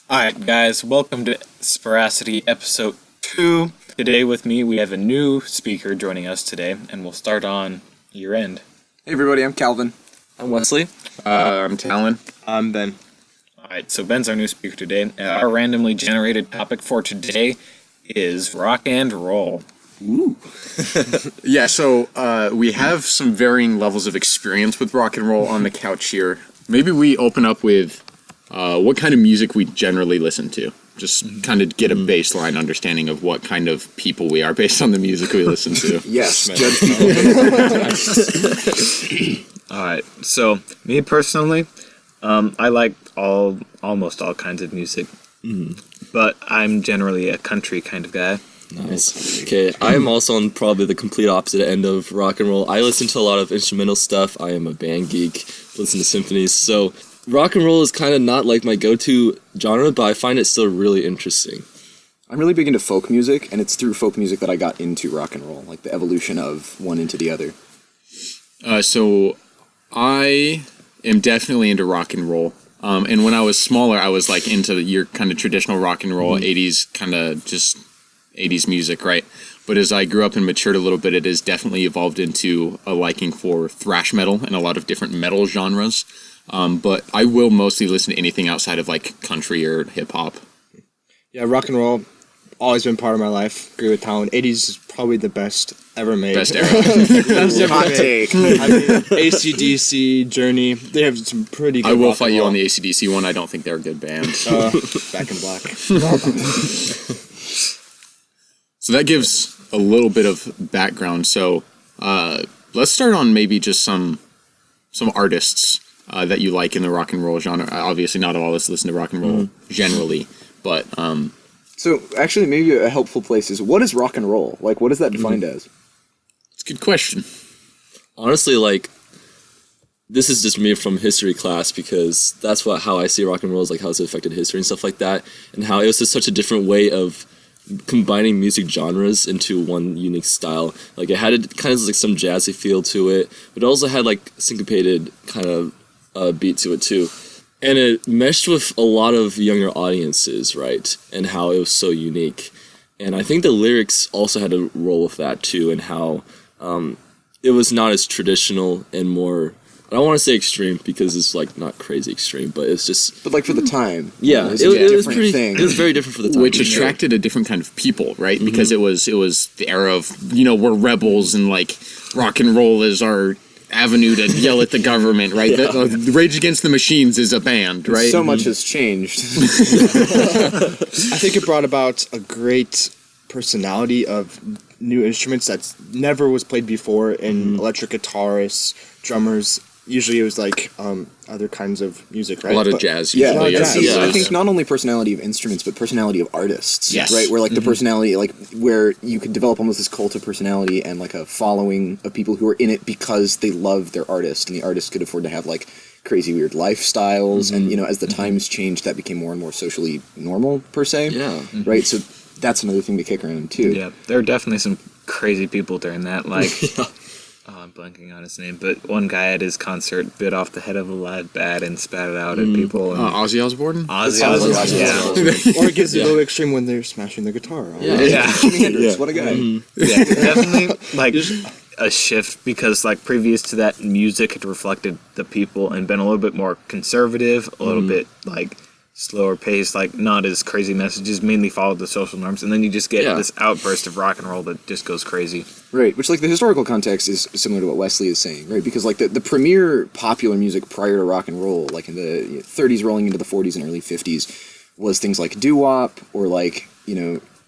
Alright, guys, welcome to Sporacity episode 2. Today with me, we have a new speaker joining us today, and we'll start on your end. Hey everybody, I'm Calvin. I'm Wesley. I'm Talon. I'm Ben. Alright, so Ben's our new speaker today. Our randomly generated topic for today is rock and roll. Ooh. Yeah, so we have some varying levels of experience with rock and roll on the couch here. Maybe we open up with what kind of music we generally listen to. Just kind of get a baseline understanding of what kind of people we are based on the music we listen to. Yes, judge people. Alright, so me personally, I like almost all kinds of music, but I'm generally a country kind of guy. Nice. Okay, I am also on probably the complete opposite end of rock and roll. I listen to a lot of instrumental stuff. I am a band geek, listen to symphonies. So rock and roll is kind of not like my go-to genre, but I find it still really interesting. I'm really big into folk music, and it's through folk music that I got into rock and roll, like the evolution of one into the other. So I am definitely into rock and roll. And when I was smaller, I was like into your kind of traditional rock and roll, 80s kind of just 80s music, right? But as I grew up and matured a little bit, it has definitely evolved into a liking for thrash metal and a lot of different metal genres. But I will mostly listen to anything outside of like country or hip hop. Yeah, rock and roll, always been part of my life. Agree with Talon. 80s is probably the best ever made. Best era. Best ever Hot made. take. I mean, AC/DC, Journey, they have some pretty good I will rock fight and you roll. on the AC/DC one. I don't think they're a good band. Back in Black. So that gives a little bit of background. So let's start on maybe just some artists that you like in the rock and roll genre. Obviously, not all of us listen to rock and roll generally, but So, actually, maybe a helpful place is, what is rock and roll? Like, what is that defined as? it's a good question. Honestly, like, this is just me from history class because that's how I see rock and roll is like how it's affected history and stuff like that, and how it was just such a different way of combining music genres into one unique style. Like it had kind of like some jazzy feel to it, but it also had like syncopated kind of beat to it too. And it meshed with a lot of younger audiences, right? And how it was so unique. And I think the lyrics also had a role with that too, and how it was not as traditional and more, I don't want to say extreme because it's like not crazy extreme, but it's just, But, like, for the time. yeah, it was it a was different pretty, thing. it was very different for the time. Which attracted a different kind of people, right? Because it was the era of, we're rebels and like rock and roll is our avenue to yell at the government, right? The Rage Against the Machines is a band, right? So much has changed. I think it brought about a great personality of new instruments that never was played before in electric guitarists, drummers. Usually it was like other kinds of music, right? A lot of But- jazz Yeah, usually. and jazz. see, I Yes. think not only personality of instruments, but personality of artists. Yes. Right? Where, like, the personality, like, where you could develop almost this cult of personality and, like, a following of people who are in it because they love their artist, and the artist could afford to have, like, crazy weird lifestyles, and, as the times changed, that became more and more socially normal, per se. Yeah. Right? So that's another thing to kick around, too. Yeah, there are definitely some crazy people during that, like... Oh, I'm blanking on his name, but one guy at his concert bit off the head of a live bat and spat it out at people. And Ozzy Osbourne? Ozzy Ozzy Osbourne, Osbourne. Or it gets a little extreme when they're smashing their guitar. Yeah. yeah. Jimi Hendrix, what a guy. Yeah, definitely like a shift because like previous to that, music had reflected the people and been a little bit more conservative, a little bit like slower paced, like not as crazy messages, mainly followed the social norms, and then you just get this outburst of rock and roll that just goes crazy. Right, which, like, the historical context is similar to what Wesley is saying, right? Because, like, the premier popular music prior to rock and roll, like in the 30s rolling into the 40s and early 50s, was things like doo-wop or, like,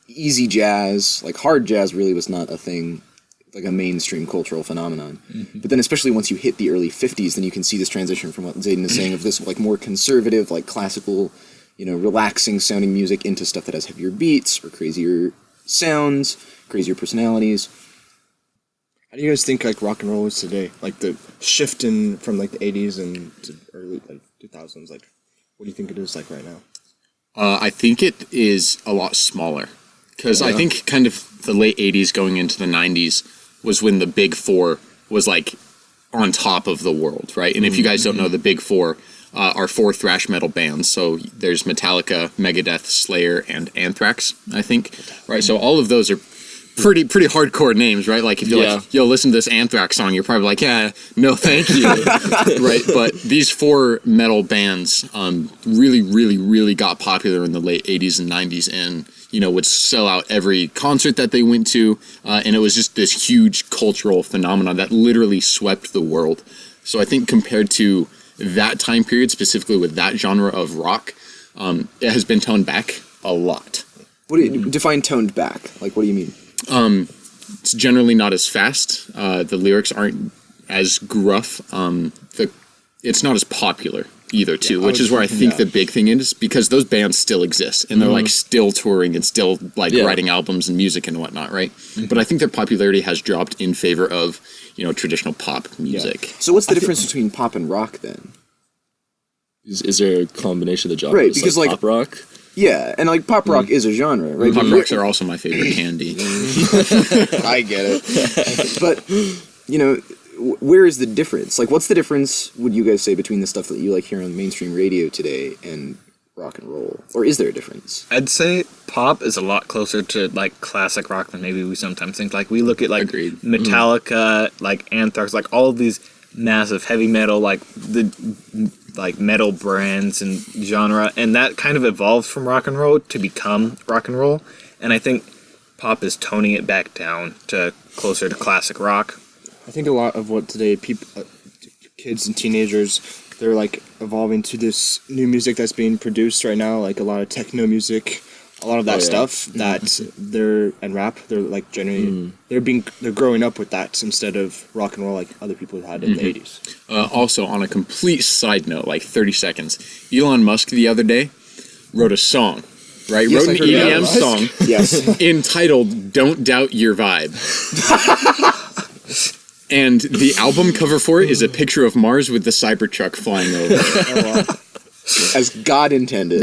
easy jazz. Like, hard jazz really was not a thing, like a mainstream cultural phenomenon. But then especially once you hit the early 50s, then you can see this transition from what Zayden is saying of this, like, more conservative, like, classical, relaxing sounding music into stuff that has heavier beats or crazier sounds, crazier personalities. How do you guys think like rock and roll is today? Like the shift in from like the 80s and to early like 2000s. Like, what do you think it is like right now? I think it is a lot smaller. Because I think kind of the late 80s going into the 90s was when the Big Four was like on top of the world, right? And if you guys don't know the Big Four, are 4 thrash metal bands. So there's Metallica, Megadeth, Slayer, and Anthrax, I think. Right. So all of those are pretty hardcore names, right? Like if you're like, yo, listen to this Anthrax song, you're probably like, yeah, no, thank you, right? But these 4 metal bands really got popular in the late 80s and 90s, and would sell out every concert that they went to, and it was just this huge cultural phenomenon that literally swept the world. So I think compared to that time period, specifically with that genre of rock, it has been toned back a lot. What do you define toned back? Like, what do you mean? It's generally not as fast. The lyrics aren't as gruff. It's not as popular either, too, which is where I think the big thing is, because those bands still exist and they're like still touring and still like writing albums and music and whatnot, right? But I think their popularity has dropped in favor of traditional pop music. So what's the difference between pop and rock then? Is there a combination of the genres? Right, because like pop rock. Yeah, and like pop rock is a genre, right? Pop rocks are also my favorite candy. I get it. But where is the difference? Like, what's the difference, would you guys say, between the stuff that you like hear on mainstream radio today and rock and roll? Or is there a difference? I'd say pop is a lot closer to like classic rock than maybe we sometimes think. Like we look at like Metallica, like Anthrax, like all of these massive heavy metal, like the like metal brands and genre, and that kind of evolved from rock and roll to become rock and roll. And I think pop is toning it back down to closer to classic rock. I think a lot of what today kids and teenagers, they're like evolving to this new music that's being produced right now, like a lot of techno music, a lot of that stuff that they're like generally they're growing up with that instead of rock and roll like other people had in the 80s. Also, on a complete side note, like 30 seconds, Elon Musk the other day wrote a song, right? Yes, wrote an I heard EDM song Yes. entitled "Don't Doubt Your Vibe." And the album cover for it is a picture of Mars with the Cybertruck flying over. Oh, wow. As God intended.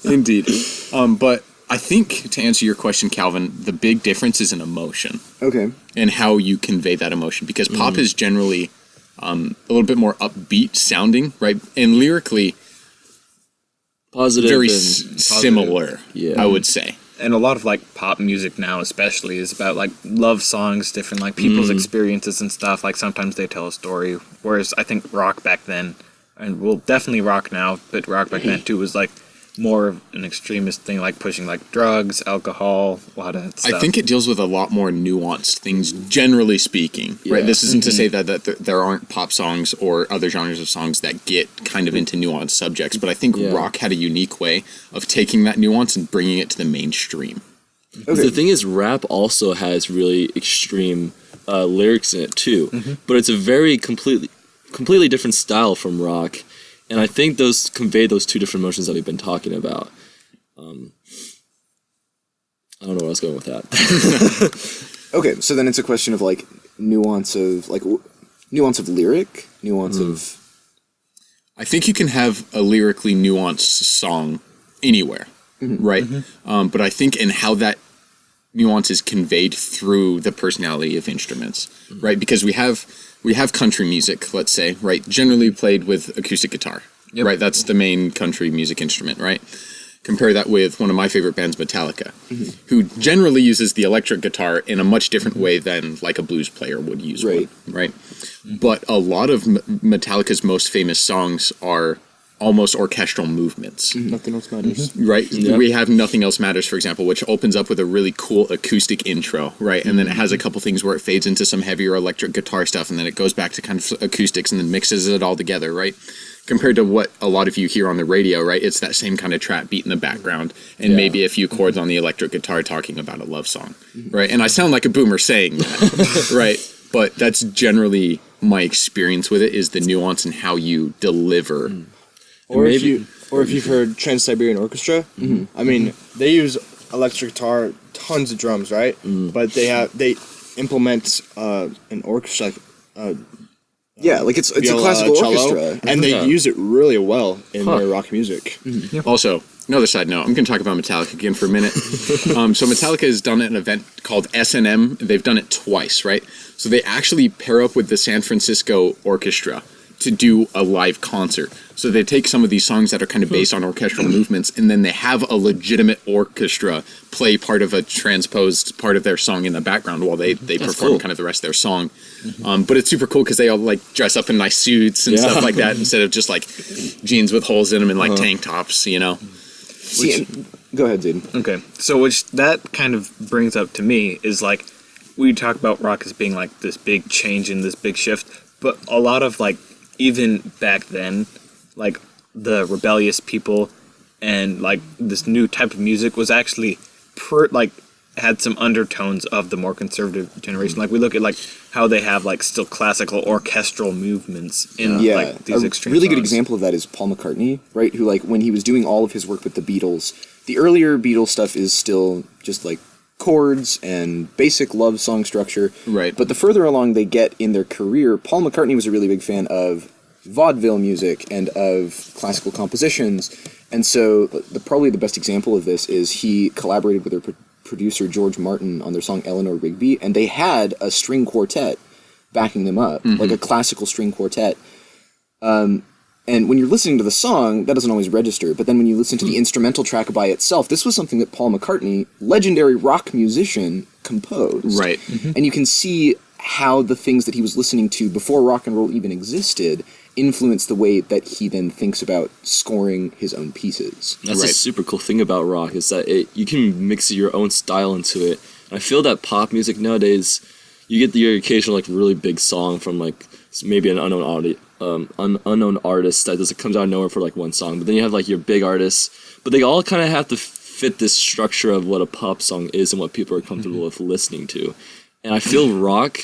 Indeed. But I think, to answer your question, Calvin, the big difference is in emotion. Okay. And how you convey that emotion. Because pop is generally a little bit more upbeat sounding, right? And lyrically, Positive very and similar, I would say. And a lot of like pop music now especially is about like love songs, different like people's experiences and stuff. Like sometimes they tell a story, whereas I think rock back then, and well, definitely rock now, but rock back then too was like more of an extremist thing, like pushing like drugs, alcohol, a lot of stuff. I think it deals with a lot more nuanced things, generally speaking, right? This isn't to say that there aren't pop songs or other genres of songs that get kind of into nuanced subjects, but I think rock had a unique way of taking that nuance and bringing it to the mainstream. Okay. The thing is, rap also has really extreme lyrics in it too, but it's a very completely different style from rock. And I think those convey those two different emotions that we've been talking about. I don't know where I was going with that. Okay, so then it's a question of like nuance of lyric, nuance of. I think you can have a lyrically nuanced song anywhere, right? But I think in how that nuance is conveyed through the personality of instruments, right? Because we have country music, let's say, right? Generally played with acoustic guitar, right? That's the main country music instrument, right? Compare that with one of my favorite bands, Metallica, who generally uses the electric guitar in a much different way than like a blues player would use one, right? But a lot of Metallica's most famous songs are almost orchestral movements. Nothing else matters. Right? We have Nothing Else Matters, for example, which opens up with a really cool acoustic intro, right? And then it has a couple things where it fades into some heavier electric guitar stuff, and then it goes back to kind of acoustics and then mixes it all together, right? Compared to what a lot of you hear on the radio, right? It's that same kind of trap beat in the background and maybe a few chords on the electric guitar talking about a love song, right? And I sound like a boomer saying that, right? But that's generally my experience with it, is the nuance and how you deliver. Or if you've heard Trans-Siberian Orchestra, I mean, they use electric guitar, tons of drums, right? But they implement an orchestra, Like it's viola, a classical cello, orchestra, and they use it really well in their rock music. Also, another side note, I'm going to talk about Metallica again for a minute. So Metallica has done an event called S&M. They've done it twice, right? So they actually pair up with the San Francisco Orchestra to do a live concert. So they take some of these songs that are kind of based on orchestral movements, and then they have a legitimate orchestra play part of a transposed part of their song in the background while they perform cool. kind of the rest of their song. But it's super cool because they all like dress up in nice suits and stuff like that instead of just like jeans with holes in them and like tank tops, you know? Go ahead, Zayden. Okay, so which that kind of brings up to me is like, we talk about rock as being like this big change and this big shift, but a lot of like, even back then, like the rebellious people and like this new type of music was actually had some undertones of the more conservative generation. Like we look at like how they have like still classical orchestral movements in like these extreme really good songs. example of that is Paul McCartney, right? Who like when he was doing all of his work with the Beatles, the earlier Beatles stuff is still just like chords and basic love song structure. Right. But the further along they get in their career, Paul McCartney was a really big fan of vaudeville music and of classical compositions. And so probably the best example of this is he collaborated with their producer George Martin on their song Eleanor Rigby, and they had a string quartet backing them up, like a classical string quartet. And when you're listening to the song, that doesn't always register. But then when you listen to the instrumental track by itself, this was something that Paul McCartney, legendary rock musician, composed. Right. And you can see how the things that he was listening to before rock and roll even existed influence the way that he then thinks about scoring his own pieces. That's a super cool thing about rock is that you can mix your own style into it. And I feel that pop music nowadays, you get your occasional like really big song from like maybe an unknown artist that just comes out of nowhere for like one song. But then you have like your big artists, but they all kind of have to fit this structure of what a pop song is and what people are comfortable with listening to. And I feel rock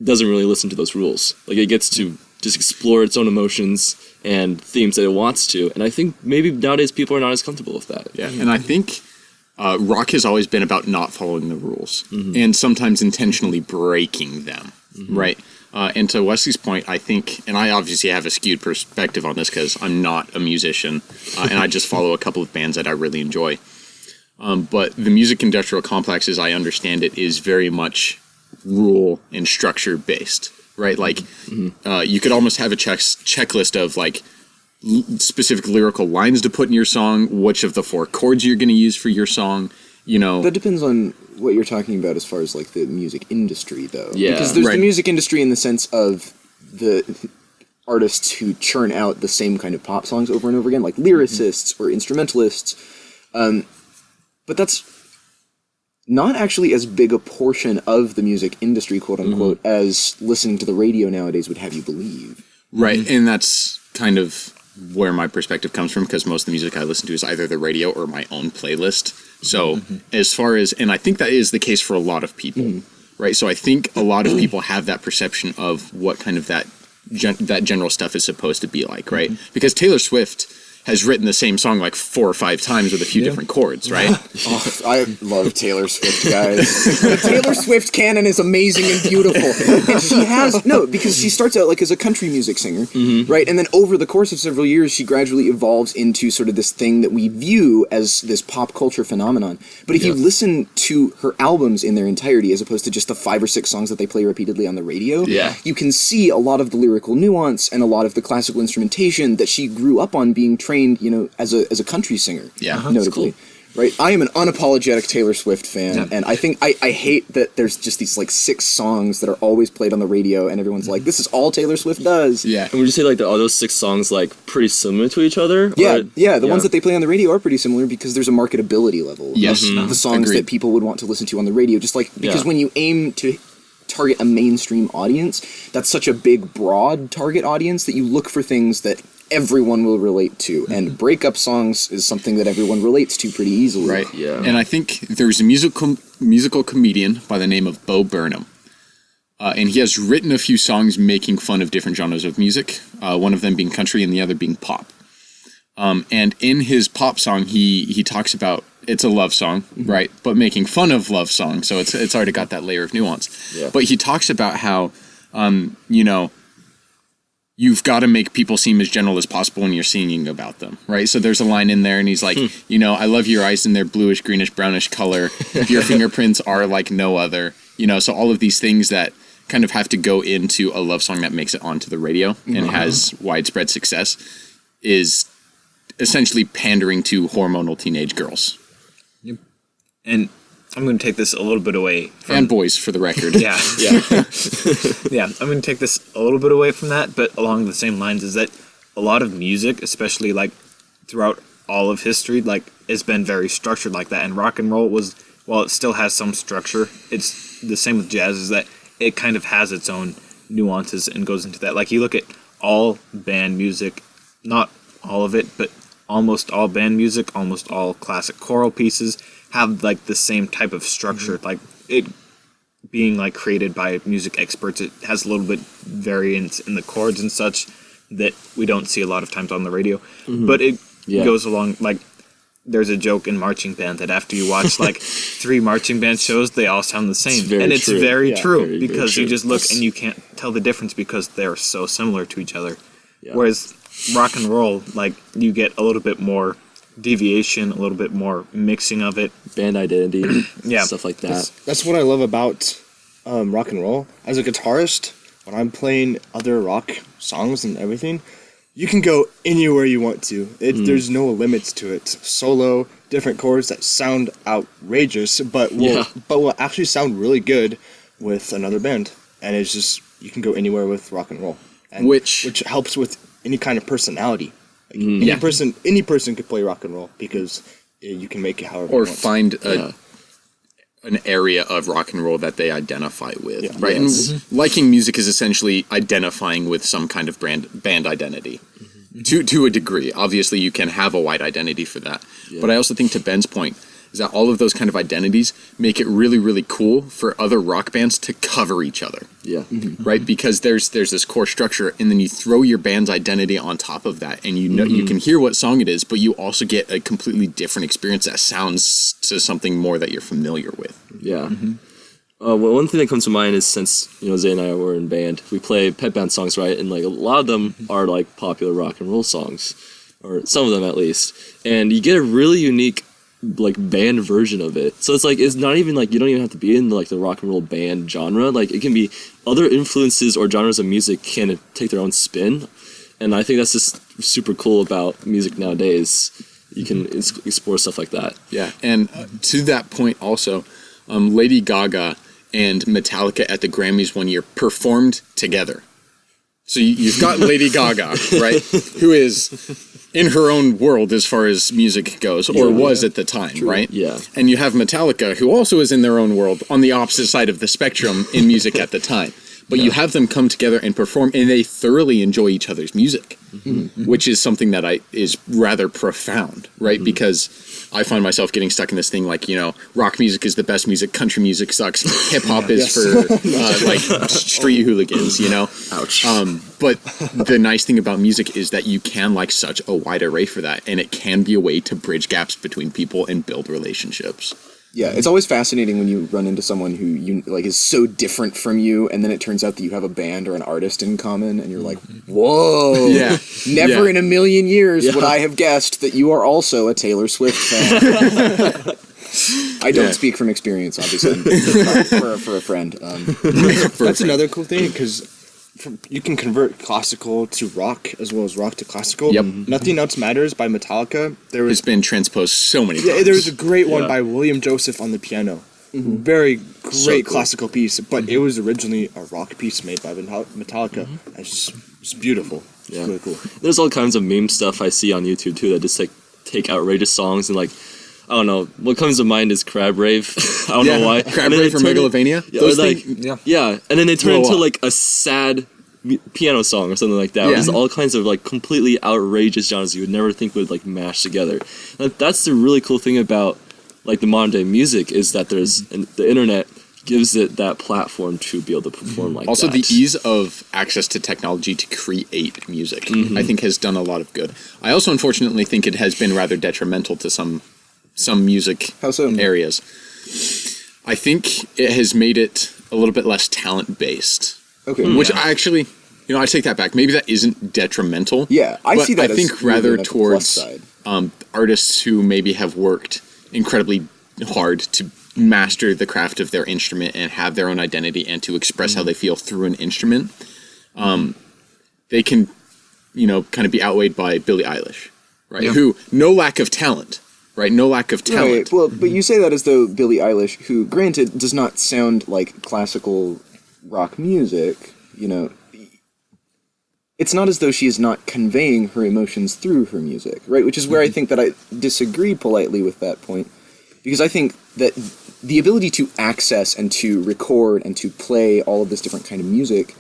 doesn't really listen to those rules. Like it gets to just explore its own emotions and themes that it wants to. And I think maybe nowadays people are not as comfortable with that. Yeah, and I think rock has always been about not following the rules and sometimes intentionally breaking them, right? And to Wesley's point, I think, and I obviously have a skewed perspective on this because I'm not a musician and I just follow a couple of bands that I really enjoy. But the music industrial complex, as I understand it, is very much rule and structure based, right? Like you could almost have a checklist of like specific lyrical lines to put in your song, which of the 4 chords you're going to use for your song, you know. That depends on what you're talking about as far as like the music industry though. Yeah. Because there's the music industry in the sense of the artists who churn out the same kind of pop songs over and over again, like lyricists or instrumentalists. But that's not actually as big a portion of the music industry, quote unquote, as listening to the radio nowadays would have you believe. Right, and that's kind of where my perspective comes from because most of the music I listen to is either the radio or my own playlist. So as far as, and I think that is the case for a lot of people, right? So I think a lot of people have that perception of what kind of that general stuff is supposed to be like, right? Because Taylor Swift has written the same song like 4 or 5 times with a few different chords, right? I love Taylor Swift, guys. The Taylor Swift canon is amazing and beautiful. And she has, because she starts out like as a country music singer, right? And then over the course of several years, she gradually evolves into sort of this thing that we view as this pop culture phenomenon. But if you listen to her albums in their entirety, as opposed to just the 5 or 6 songs that they play repeatedly on the radio, you can see a lot of the lyrical nuance and a lot of the classical instrumentation that she grew up on being trained, as a country singer, notably. Right, I am an unapologetic Taylor Swift fan, and I think I hate that there's just these like 6 songs that are always played on the radio, and everyone's like, "This is all Taylor Swift does." Yeah, And would you say like are those 6 songs like pretty similar to each other? Yeah, the ones that they play on the radio are pretty similar because there's a marketability level. Yes, of the songs agreed. that people would want to listen to on the radio, just like because when you aim to target a mainstream audience, that's such a big, broad target audience that you look for things that everyone will relate to, and breakup songs is something that everyone relates to pretty easily. Right. Yeah. And I think there's a musical comedian by the name of Bo Burnham, and he has written a few songs making fun of different genres of music. One of them being country, and the other being pop. And in his pop song, he talks about it's a love song, right? But making fun of love songs, so it's already got that layer of nuance. Yeah. But he talks about how, you've got to make people seem as general as possible when you're singing about them, right? So there's a line in there, and he's like, I love your eyes in their bluish, greenish, brownish color. Your fingerprints are like no other. So all of these things that kind of have to go into a love song that makes it onto the radio and has widespread success is essentially pandering to hormonal teenage girls. Yep. And I'm going to take this a little bit away from... And boys, for the record. Yeah. Yeah, I'm going to take this a little bit away from that, but along the same lines is that a lot of music, especially like throughout all of history, like has been very structured like that. And rock and roll was, while it still has some structure, it's the same with jazz, is that it kind of has its own nuances and goes into that. Like you look at all band music, not all of it, but almost all band music, almost all classic choral pieces have like the same type of structure. Like it being like created by music experts, it has a little bit variance in the chords and such that we don't see a lot of times on the radio. But it goes along, like there's a joke in marching band that after you watch like 3 marching band shows, they all sound the same. It's very true because you just look and you can't tell the difference because they're so similar to each other. Whereas rock and roll, like you get a little bit more deviation, a little bit more mixing of it. Band identity, stuff like that. That's what I love about rock and roll. As a guitarist, when I'm playing other rock songs and everything, you can go anywhere you want to. There's no limits to it. Solo, different chords that sound outrageous, but will actually sound really good with another band. And it's just, you can go anywhere with rock and roll. And which helps with any kind of personality. Like any person could play rock and roll because you can make it however you want. Or find an area of rock and roll that they identify with, right? Yes. And liking music is essentially identifying with some kind of band identity. To a degree. Obviously, you can have a wide identity for that. But I also think, to Ben's point, is that all of those kind of identities make it really, really cool for other rock bands to cover each other. Right? Because there's this core structure, and then you throw your band's identity on top of that, and you know you can hear what song it is, but you also get a completely different experience that sounds to something more that you're familiar with. Well, one thing that comes to mind is, since Zay and I were in band, we play pep band songs, right? And like a lot of them are like popular rock and roll songs, or some of them at least. And you get a really unique like band version of it. So it's not even like you don't even have to be in like the rock and roll band genre. Like it can be other influences or genres of music can take their own spin. And I think that's just super cool about music nowadays. You can explore stuff like that. Yeah, and to that point also, Lady Gaga and Metallica at the Grammys one year performed together. So you've got Lady Gaga, right, who is in her own world as far as music goes, or was at the time, right? Yeah. And you have Metallica, who also is in their own world on the opposite side of the spectrum in music at the time. But you have them come together and perform, and they thoroughly enjoy each other's music, which is something that is rather profound, right? Because I find myself getting stuck in this thing like, rock music is the best music, country music sucks, hip hop is for like street hooligans, Ouch. But the nice thing about music is that you can like such a wide array for that, and it can be a way to bridge gaps between people and build relationships. Yeah, it's always fascinating when you run into someone who is so different from you, and then it turns out that you have a band or an artist in common, and you're like, whoa, never in a million years would I have guessed that you are also a Taylor Swift fan. I don't speak from experience, obviously, for a friend. That's another cool thing, because you can convert classical to rock as well as rock to classical. Nothing Else Matters by Metallica. It's been transposed so many times. Yeah, there was a great one by William Joseph on the piano. Very great classical piece, but it was originally a rock piece made by Metallica. It's beautiful. It's really cool. There's all kinds of meme stuff I see on YouTube too that just like take outrageous songs and like, I don't know. What comes to mind is Crab Rave. I don't know why. Crab Rave or Megalovania? And then they turn into like a sad piano song or something like that. There's all kinds of like completely outrageous genres you would never think would like mash together. That's the really cool thing about like the modern day music, is that there's the internet gives it that platform to be able to perform like also, that. Also, the ease of access to technology to create music, I think, has done a lot of good. I also, unfortunately, think it has been rather detrimental to some music areas. I think it has made it a little bit less talent-based. Okay. Which I actually, I take that back. Maybe that isn't detrimental. Yeah, I see that I think as rather really towards artists who maybe have worked incredibly hard to master the craft of their instrument and have their own identity and to express how they feel through an instrument, they can, kind of be outweighed by Billie Eilish, right? Yeah. Who, no lack of talent, right? No lack of talent. Right. Well, but you say that as though Billie Eilish, who, granted, does not sound like classical rock music, it's not as though she is not conveying her emotions through her music, right? Which is where I think that I disagree politely with that point, because I think that the ability to access and to record and to play all of this different kind of music,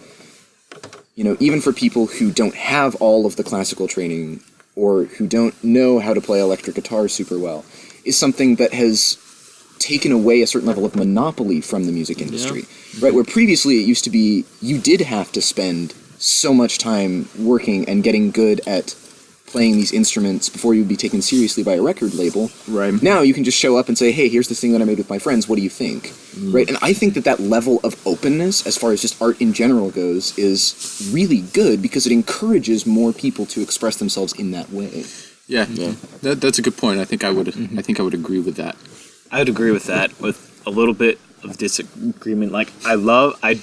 even for people who don't have all of the classical training or who don't know how to play electric guitar super well, is something that has taken away a certain level of monopoly from the music industry, right? Where previously it used to be you did have to spend so much time working and getting good at playing these instruments before you would be taken seriously by a record label. Right. Now you can just show up and say, hey, here's this thing that I made with my friends, what do you think? Right? And I think that level of openness, as far as just art in general goes, is really good because it encourages more people to express themselves in that way. Yeah. That's a good point. I think I would agree with that. I would agree with that, with a little bit of disagreement. Like, I do I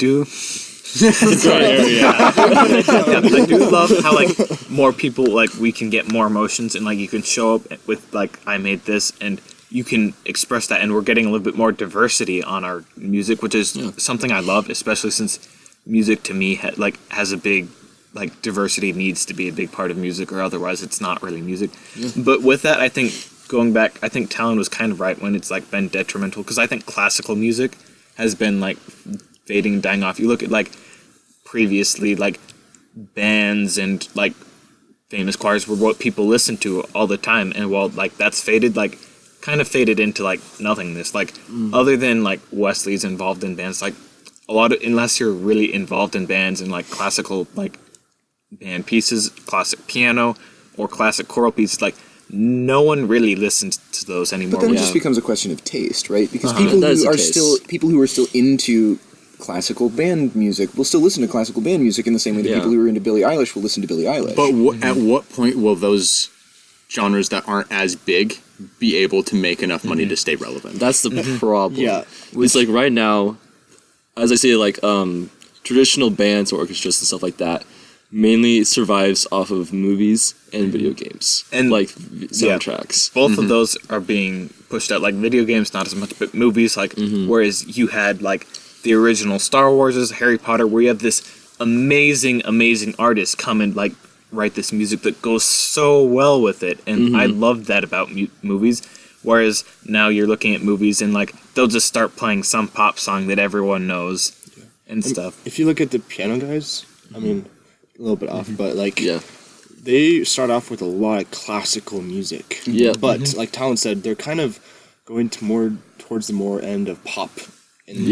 do love how, like, more people, like, we can get more emotions and, like, you can show up with, like, I made this and you can express that, and we're getting a little bit more diversity on our music, which is something I love, especially since music to me has a big, like, diversity needs to be a big part of music, or otherwise it's not really music. But with that, I think going back, I think Talon was kind of right when it's, like, been detrimental, because I think classical music has been, like, fading and dying off. You look at, like, previously, like, bands and, like, famous choirs were what people listened to all the time, and while, like, that's faded, like, kind of faded into, like, nothingness. Like, other than, like, Wesley's involved in bands, like, a lot of, unless you're really involved in bands and, like, classical, like, band pieces, classic piano, or classic choral pieces, like, no one really listens to those anymore. But then it just becomes a question of taste, right? Because people who are still into classical band music will still listen to classical band music in the same way that people who are into Billie Eilish will listen to Billie Eilish. But at what point will those genres that aren't as big be able to make enough money to stay relevant? That's the problem. Yeah. It's like right now, as I say, like traditional bands or orchestras and stuff like that mainly survives off of movies and video games and like soundtracks. Both of those are being pushed out. Like, video games, not as much, but movies, like, whereas you had, like, the original Star Wars, Harry Potter, where you have this amazing artist come and, like, write this music that goes so well with it, and I love that about movies. Whereas now you're looking at movies and, like, they'll just start playing some pop song that everyone knows and stuff. If you look at the piano guys, I mean, a little bit off, but, like, they start off with a lot of classical music. Yeah. But like Talon said, they're kind of going towards the more end of pop. And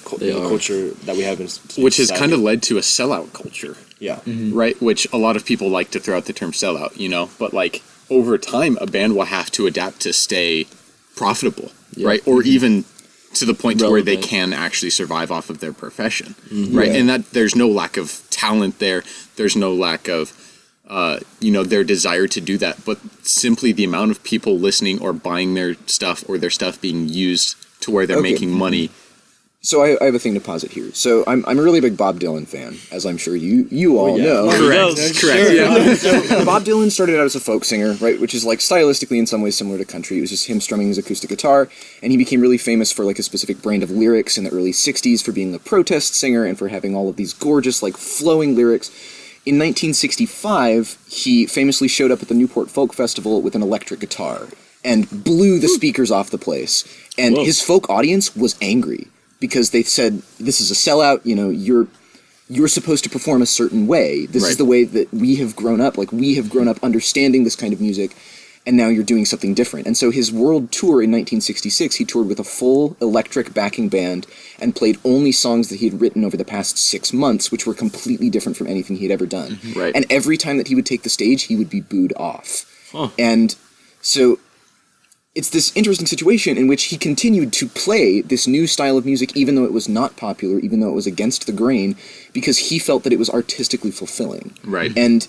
culture that we have in society. Which has kind of led to a sellout culture. Yeah. Right? Which a lot of people like to throw out the term sellout, But, like, over time, a band will have to adapt to stay profitable, right? Or even to the point to where they can actually survive off of their profession, right? And that there's no lack of talent there. There's no lack of, their desire to do that. But simply the amount of people listening or buying their stuff or their stuff being used to where they're making money. So I have a thing to posit here. So I'm a really big Bob Dylan fan, as I'm sure you all know. Correct. So Bob Dylan started out as a folk singer, right, which is, like, stylistically in some ways similar to country. It was just him strumming his acoustic guitar, and he became really famous for, like, a specific brand of lyrics in the early 60s, for being the protest singer and for having all of these gorgeous, like, flowing lyrics. In 1965, he famously showed up at the Newport Folk Festival with an electric guitar and blew the speakers off the place. And his folk audience was angry, because they said, this is a sellout, you're supposed to perform a certain way. This is the way that we have grown up. Like, we have grown up understanding this kind of music, and now you're doing something different. And so his world tour in 1966, he toured with a full electric backing band and played only songs that he had written over the past 6 months, which were completely different from anything he'd ever done. Right. And every time that he would take the stage, he would be booed off. And so it's this interesting situation in which he continued to play this new style of music even though it was not popular, even though it was against the grain, because he felt that it was artistically fulfilling. Right. And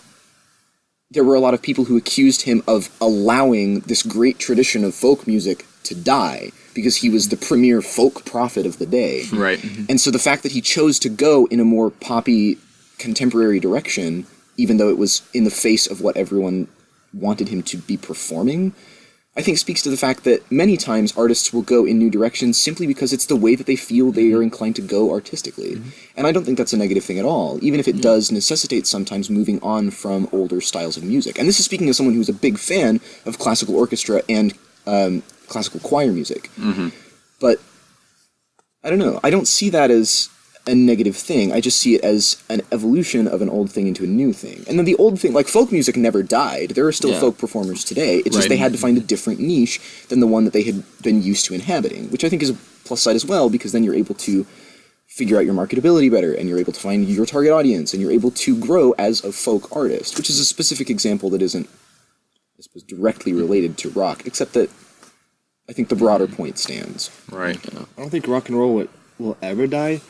there were a lot of people who accused him of allowing this great tradition of folk music to die because he was the premier folk prophet of the day. Right. And so the fact that he chose to go in a more poppy contemporary direction, even though it was in the face of what everyone wanted him to be performing, I think speaks to the fact that many times artists will go in new directions simply because it's the way that they feel they are inclined to go artistically. And I don't think that's a negative thing at all, even if it does necessitate sometimes moving on from older styles of music. And this is speaking as someone who's a big fan of classical orchestra and classical choir music. But I don't know. I don't see that as a negative thing. I just see it as an evolution of an old thing into a new thing. And then the old thing, like folk music never died. There are still folk performers today. It's just they had to find a different niche than the one that they had been used to inhabiting, which I think is a plus side as well, because then you're able to figure out your marketability better, and you're able to find your target audience, and you're able to grow as a folk artist, which is a specific example that isn't, I suppose, directly related to rock, except that I think the broader point stands. Right. I don't think rock and roll will ever die,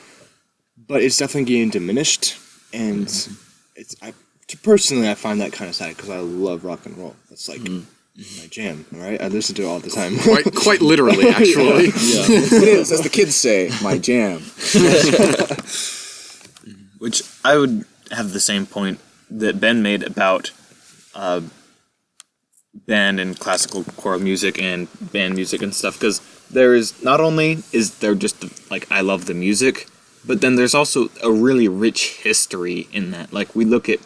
but it's definitely getting diminished, and personally I find that kind of sad because I love rock and roll. It's like my jam, all right? I listen to it all the time. Quite literally, actually. It is, as the kids say, my jam. Which I would have the same point that Ben made about band and classical choral music and band music and stuff, because there is not only is there just like I love the music, but then there's also a really rich history in that. Like we look at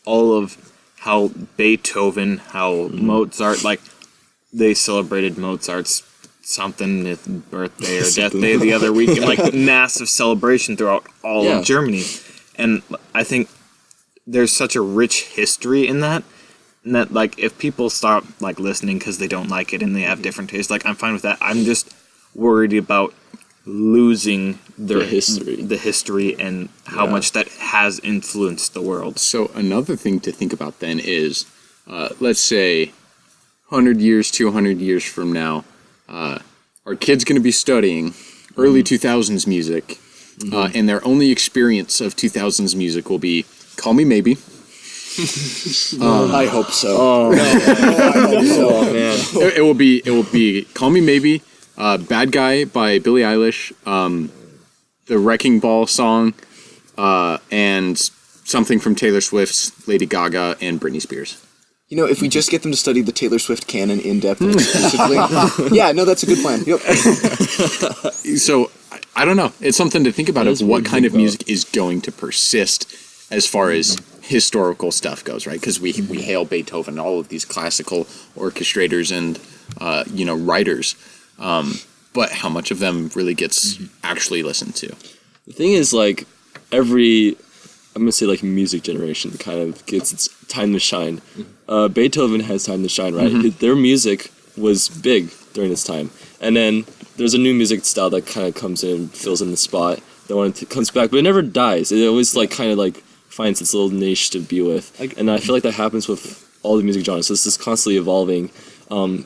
all of how Beethoven, how Mozart, like they celebrated Mozart's something his birthday or death day the other week, and like massive celebration throughout all of Germany. And I think there's such a rich history in that. And that, like, if people stop, like, listening because they don't like it and they have different tastes, like, I'm fine with that. I'm just worried about losing the history and how much that has influenced the world. So another thing to think about then is, let's say, 100 years, 200 years from now, our kid's going to be studying early 2000s music, and their only experience of 2000s music will be Call Me Maybe. I hope so. Oh man. It will be Call Me Maybe, Bad Guy by Billie Eilish, the Wrecking Ball song, and something from Taylor Swift's Lady Gaga and Britney Spears. You know, if we just get them to study the Taylor Swift canon in depth and exclusively, that's a good plan. Yep. So I don't know. It's something to think about of what kind of music is going to persist as far as historical stuff goes, right? Because we hail Beethoven, all of these classical orchestrators and writers, but how much of them really gets actually listened to? The thing is, like, I'm gonna say, like, music generation kind of gets its time to shine. Beethoven has time to shine, right? Their music was big during this time, and then there's a new music style that kind of comes in, fills in the spot. The one that comes back, but it never dies. It always like kind of like finds its little niche to be with, and I feel like that happens with all the music genres. So this is constantly evolving.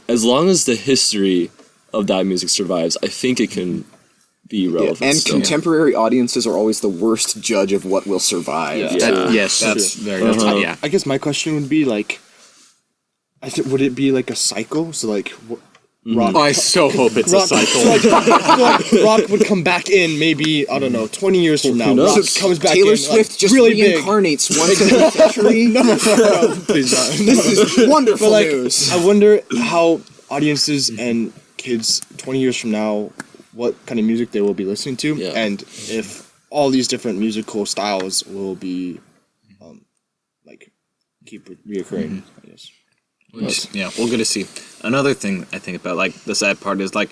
As long as the history of that music survives, I think it can be relevant. And contemporary audiences are always the worst judge of what will survive. Yes, that's very true. Yeah. I guess my question would be like, would it be like a cycle? So like, rock. I so hope it's a cycle. So rock would come back in maybe, I don't know, 20 years from now. Rock comes back Taylor in. Swift like, just really reincarnates once in a century. No, please not. This is wonderful news. I wonder how audiences and kids 20 years from now, what kind of music they will be listening to, and if all these different musical styles will be, keep reoccurring, I guess. We're gonna see. Another thing I think about, like, the sad part is, like,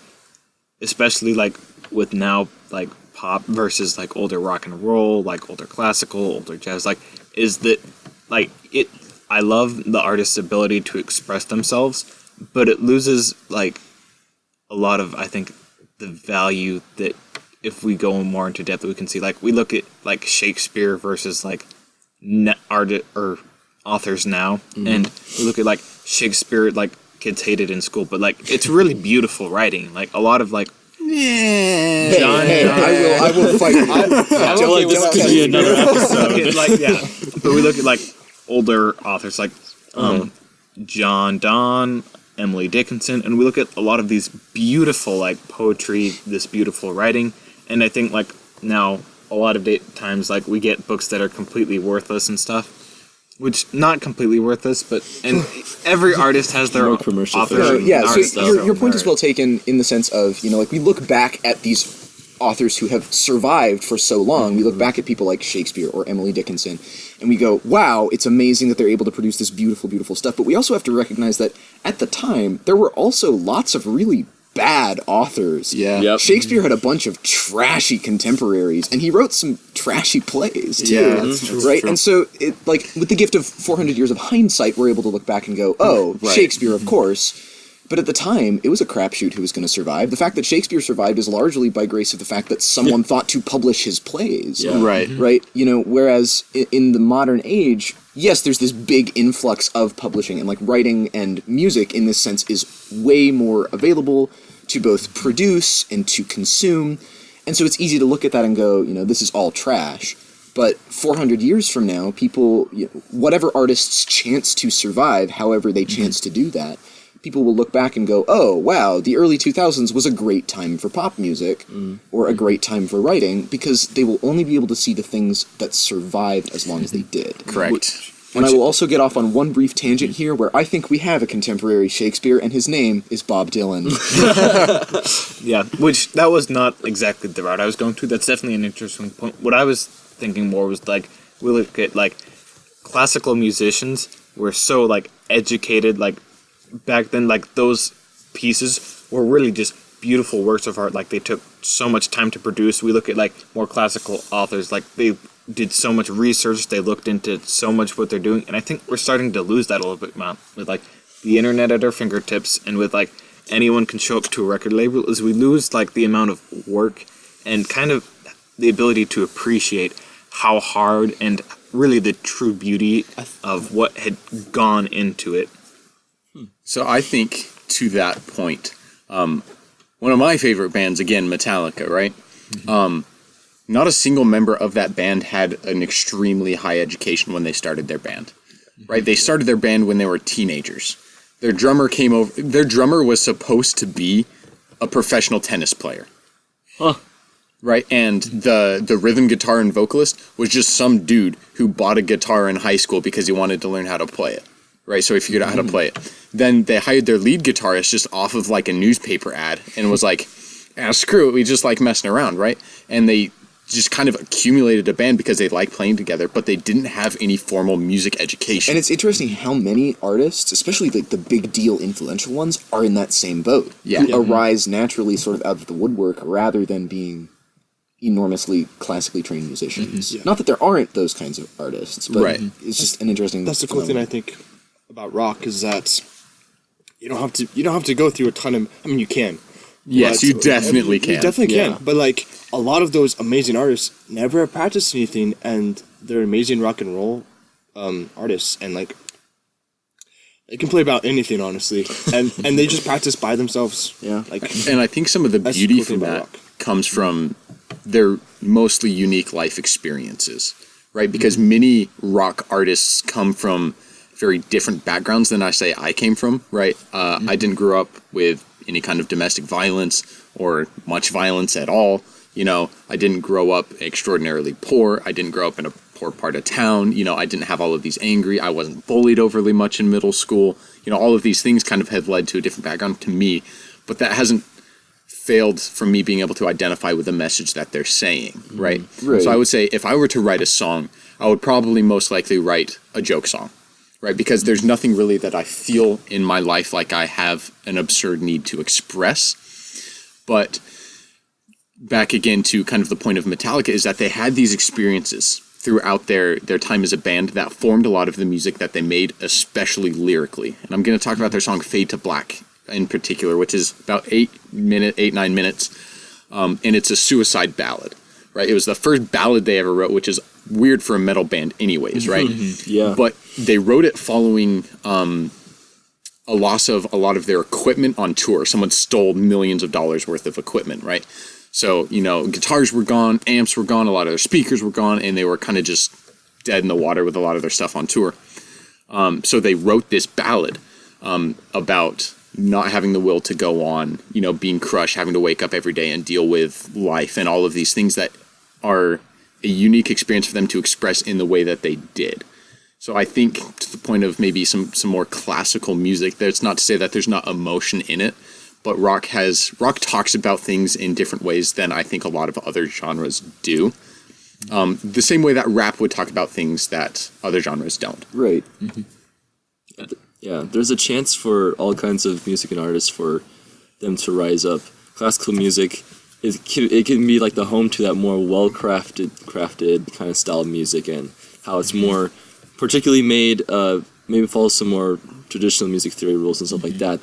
especially like with now, like, pop versus like older rock and roll, like older classical, older jazz, like, is that like I love the artist's ability to express themselves, but it loses like a lot of, I think, the value that if we go more into depth we can see. Like, we look at like Shakespeare versus like authors now, and we look at like Shakespeare, like kids hate it in school, but like it's really beautiful writing. Like a lot of like I will fight. I feel like this could be another episode. but we look at like older authors like John Donne, Emily Dickinson, and we look at a lot of these beautiful like poetry, this beautiful writing, and I think like now a lot of times like we get books that are completely worthless and stuff, which not completely worthless, but and every artist has their own commercial author. No, and yeah, artist so style. your point is well taken in the sense of, like we look back at these authors who have survived for so long. We look back at people like Shakespeare or Emily Dickinson, and we go, wow, it's amazing that they're able to produce this beautiful, beautiful stuff. But we also have to recognize that at the time, there were also lots of really bad authors. Yeah. Yep. Shakespeare had a bunch of trashy contemporaries, and he wrote some trashy plays too. Yeah, that's true. Right? And so, like with the gift of 400 years of hindsight, we're able to look back and go, oh, Right. Shakespeare, of course. But at the time, it was a crapshoot who was going to survive. The fact that Shakespeare survived is largely by grace of the fact that someone thought to publish his plays. Yeah. Right. Right? Whereas in the modern age, yes, there's this big influx of publishing, and like writing and music in this sense is way more available to both produce and to consume. And so it's easy to look at that and go, this is all trash. But 400 years from now, people, whatever artists chance to survive, however they chance to do that, people will look back and go, oh, wow, the early 2000s was a great time for pop music or a great time for writing, because they will only be able to see the things that survived as long as they did. Correct. And I will also get off on one brief tangent here where I think we have a contemporary Shakespeare, and his name is Bob Dylan. Yeah, which that was not exactly the route I was going to. That's definitely an interesting point. What I was thinking more was like we look at like classical musicians were so like educated, like back then, like those pieces were really just beautiful works of art. Like they took so much time to produce. We look at like more classical authors, like they did so much research, they looked into so much what they're doing, and I think we're starting to lose that a little bit now with like the internet at our fingertips, and with like anyone can show up to a record label, is we lose like the amount of work and kind of the ability to appreciate how hard and really the true beauty of what had gone into it. So I think to that point, one of my favorite bands, again, Metallica, right? Not a single member of that band had an extremely high education when they started their band, right? They started their band when they were teenagers. Their drummer came over. Their drummer was supposed to be a professional tennis player. Huh. Right? And the rhythm guitar and vocalist was just some dude who bought a guitar in high school because he wanted to learn how to play it. Right? So he figured out how to play it. Then they hired their lead guitarist just off of like a newspaper ad and was like, screw it, we just like messing around, right? And they just kind of accumulated a band because they like playing together, but they didn't have any formal music education. And it's interesting how many artists, especially like the big deal influential ones, are in that same boat. Yeah. Who arise naturally sort of out of the woodwork rather than being enormously classically trained musicians. Yeah. Not that there aren't those kinds of artists, but Right. it's just an interesting That's the cool thing I think about rock is that you don't have to go through a ton of. I mean, you can. Yes, but- you definitely can. You definitely Yeah. can. But like a lot of those amazing artists never have practiced anything, and they're amazing rock and roll artists, and like they can play about anything, honestly, and they just practice by themselves. Yeah. Like And I think some of the That's the beauty cool thing from about that rock. comes from their mostly unique life experiences, right? Because many rock artists come from very different backgrounds than I came from, right? I didn't grow up with any kind of domestic violence or much violence at all. I didn't grow up extraordinarily poor. I didn't grow up in a poor part of town. I didn't have all of these angry. I wasn't bullied overly much in middle school. All of these things kind of had led to a different background to me, but that hasn't failed from me being able to identify with the message that they're saying, right? Right. So I would say if I were to write a song, I would probably most likely write a joke song, right? Because there's nothing really that I feel in my life like I have an absurd need to express. But back again to kind of the point of Metallica is that they had these experiences throughout their time as a band that formed a lot of the music that they made, especially lyrically. And I'm going to talk about their song Fade to Black in particular, which is about 9 minutes. And it's a suicide ballad, right? It was the first ballad they ever wrote, which is weird for a metal band anyways, right? Yeah. But they wrote it following a loss of a lot of their equipment on tour. Someone stole millions of dollars worth of equipment, right? So, guitars were gone, amps were gone, a lot of their speakers were gone, and they were kind of just dead in the water with a lot of their stuff on tour. So they wrote this ballad about not having the will to go on, being crushed, having to wake up every day and deal with life and all of these things that are a unique experience for them to express in the way that they did. So I think to the point of maybe some more classical music, that's not to say that there's not emotion in it, but rock talks about things in different ways than I think a lot of other genres do. The same way that rap would talk about things that other genres don't. Right. Yeah, there's a chance for all kinds of music and artists for them to rise up. Classical music, it can be like the home to that more crafted kind of style of music, and how it's more particularly made, maybe follows some more traditional music theory rules and stuff like that.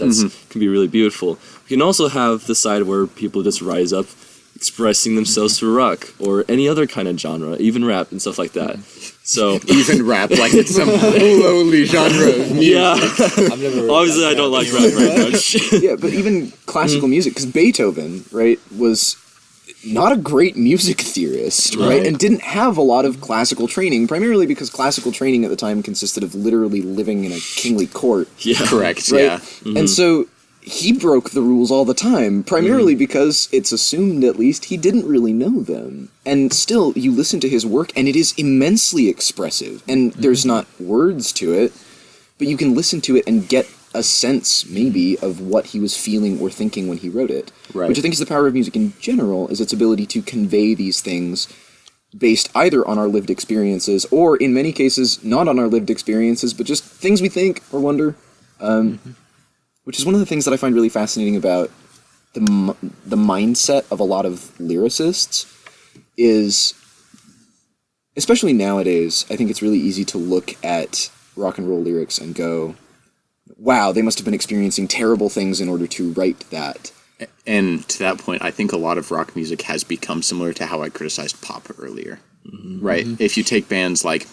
Can be really beautiful. We can also have the side where people just rise up expressing themselves through rock or any other kind of genre, even rap and stuff like that. So even rap, like it's some lowly genre of music. Yeah, obviously I don't like rap very much. Yeah, but even classical music, because Beethoven, right, was not a great music theorist, right? And didn't have a lot of classical training, primarily because classical training at the time consisted of literally living in a kingly court. Yeah, correct. Right? Yeah, and so he broke the rules all the time, primarily because it's assumed, at least, he didn't really know them. And still, you listen to his work, and it is immensely expressive. And there's not words to it, but you can listen to it and get a sense, maybe, of what he was feeling or thinking when he wrote it. Right. Which I think is the power of music in general, is its ability to convey these things based either on our lived experiences, or in many cases, not on our lived experiences, but just things we think or wonder. Which is one of the things that I find really fascinating about the mindset of a lot of lyricists is, especially nowadays, I think it's really easy to look at rock and roll lyrics and go, wow, they must have been experiencing terrible things in order to write that. And to that point, I think a lot of rock music has become similar to how I criticized pop earlier, right? If you take bands like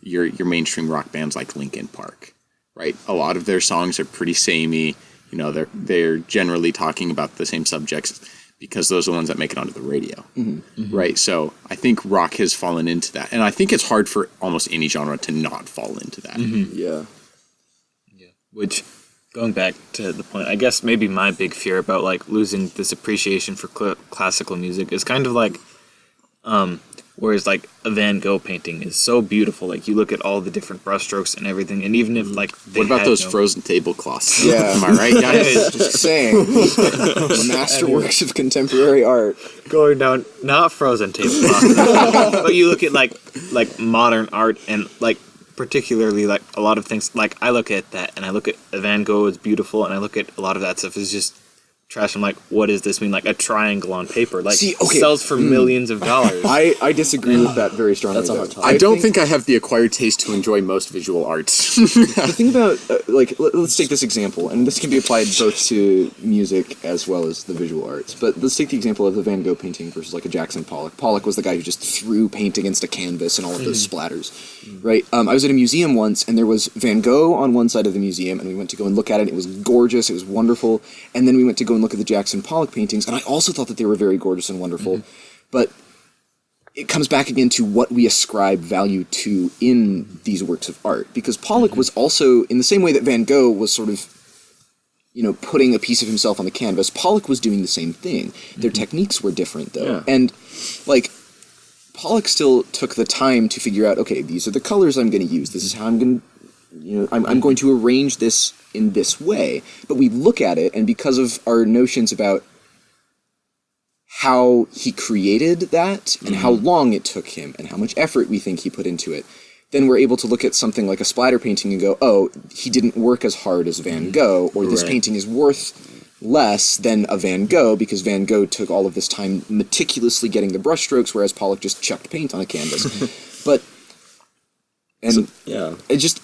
your mainstream rock bands like Linkin Park, right? A lot of their songs are pretty samey. They're generally talking about the same subjects because those are the ones that make it onto the radio, right? So I think rock has fallen into that, and I think it's hard for almost any genre to not fall into that. Yeah. Which, going back to the point, I guess maybe my big fear about like losing this appreciation for classical music is kind of like, whereas like a Van Gogh painting is so beautiful, like you look at all the different brushstrokes and everything, and even if like what about those frozen tablecloths? Yeah. Am I right, guys? Just saying, masterworks of contemporary art. going down not frozen tablecloth, but you look at like modern art and like particularly like a lot of things. Like I look at that and I look at Van Gogh is beautiful, and I look at a lot of that stuff is just trash. I'm like, what does this mean? Like a triangle on paper, like sells for millions of dollars. I disagree with that very strongly. That's a hard topic. I don't think I have the acquired taste to enjoy most visual arts. The thing about, let's take this example, and this can be applied both to music as well as the visual arts, but let's take the example of the Van Gogh painting versus like a Jackson Pollock. Pollock was the guy who just threw paint against a canvas and all of those splatters, right? I was at a museum once, and there was Van Gogh on one side of the museum, and we went to go and look at it. It was gorgeous, it was wonderful, and then we went to go and look at the Jackson Pollock paintings, and I also thought that they were very gorgeous and wonderful, but it comes back again to what we ascribe value to in these works of art, because Pollock was also, in the same way that Van Gogh was sort of, putting a piece of himself on the canvas, Pollock was doing the same thing. Their techniques were different, though, and, Pollock still took the time to figure out, okay, these are the colors I'm going to use, this is how I'm going to, I'm going to arrange this in this way. But we look at it, and because of our notions about how he created that, and how long it took him, and how much effort we think he put into it, then we're able to look at something like a splatter painting and go, oh, he didn't work as hard as Van Gogh, or this painting is worth less than a Van Gogh, because Van Gogh took all of this time meticulously getting the brushstrokes, whereas Pollock just chucked paint on a canvas. It just...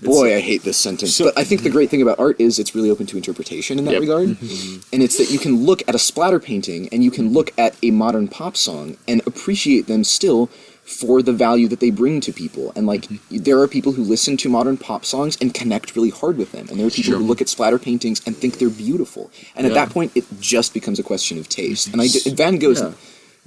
Boy, I hate this sentence. But I think the great thing about art is it's really open to interpretation in that regard. And it's that you can look at a splatter painting and you can look at a modern pop song and appreciate them still for the value that they bring to people. And there are people who listen to modern pop songs and connect really hard with them. And there are people who look at splatter paintings and think they're beautiful. And at that point, it just becomes a question of taste. And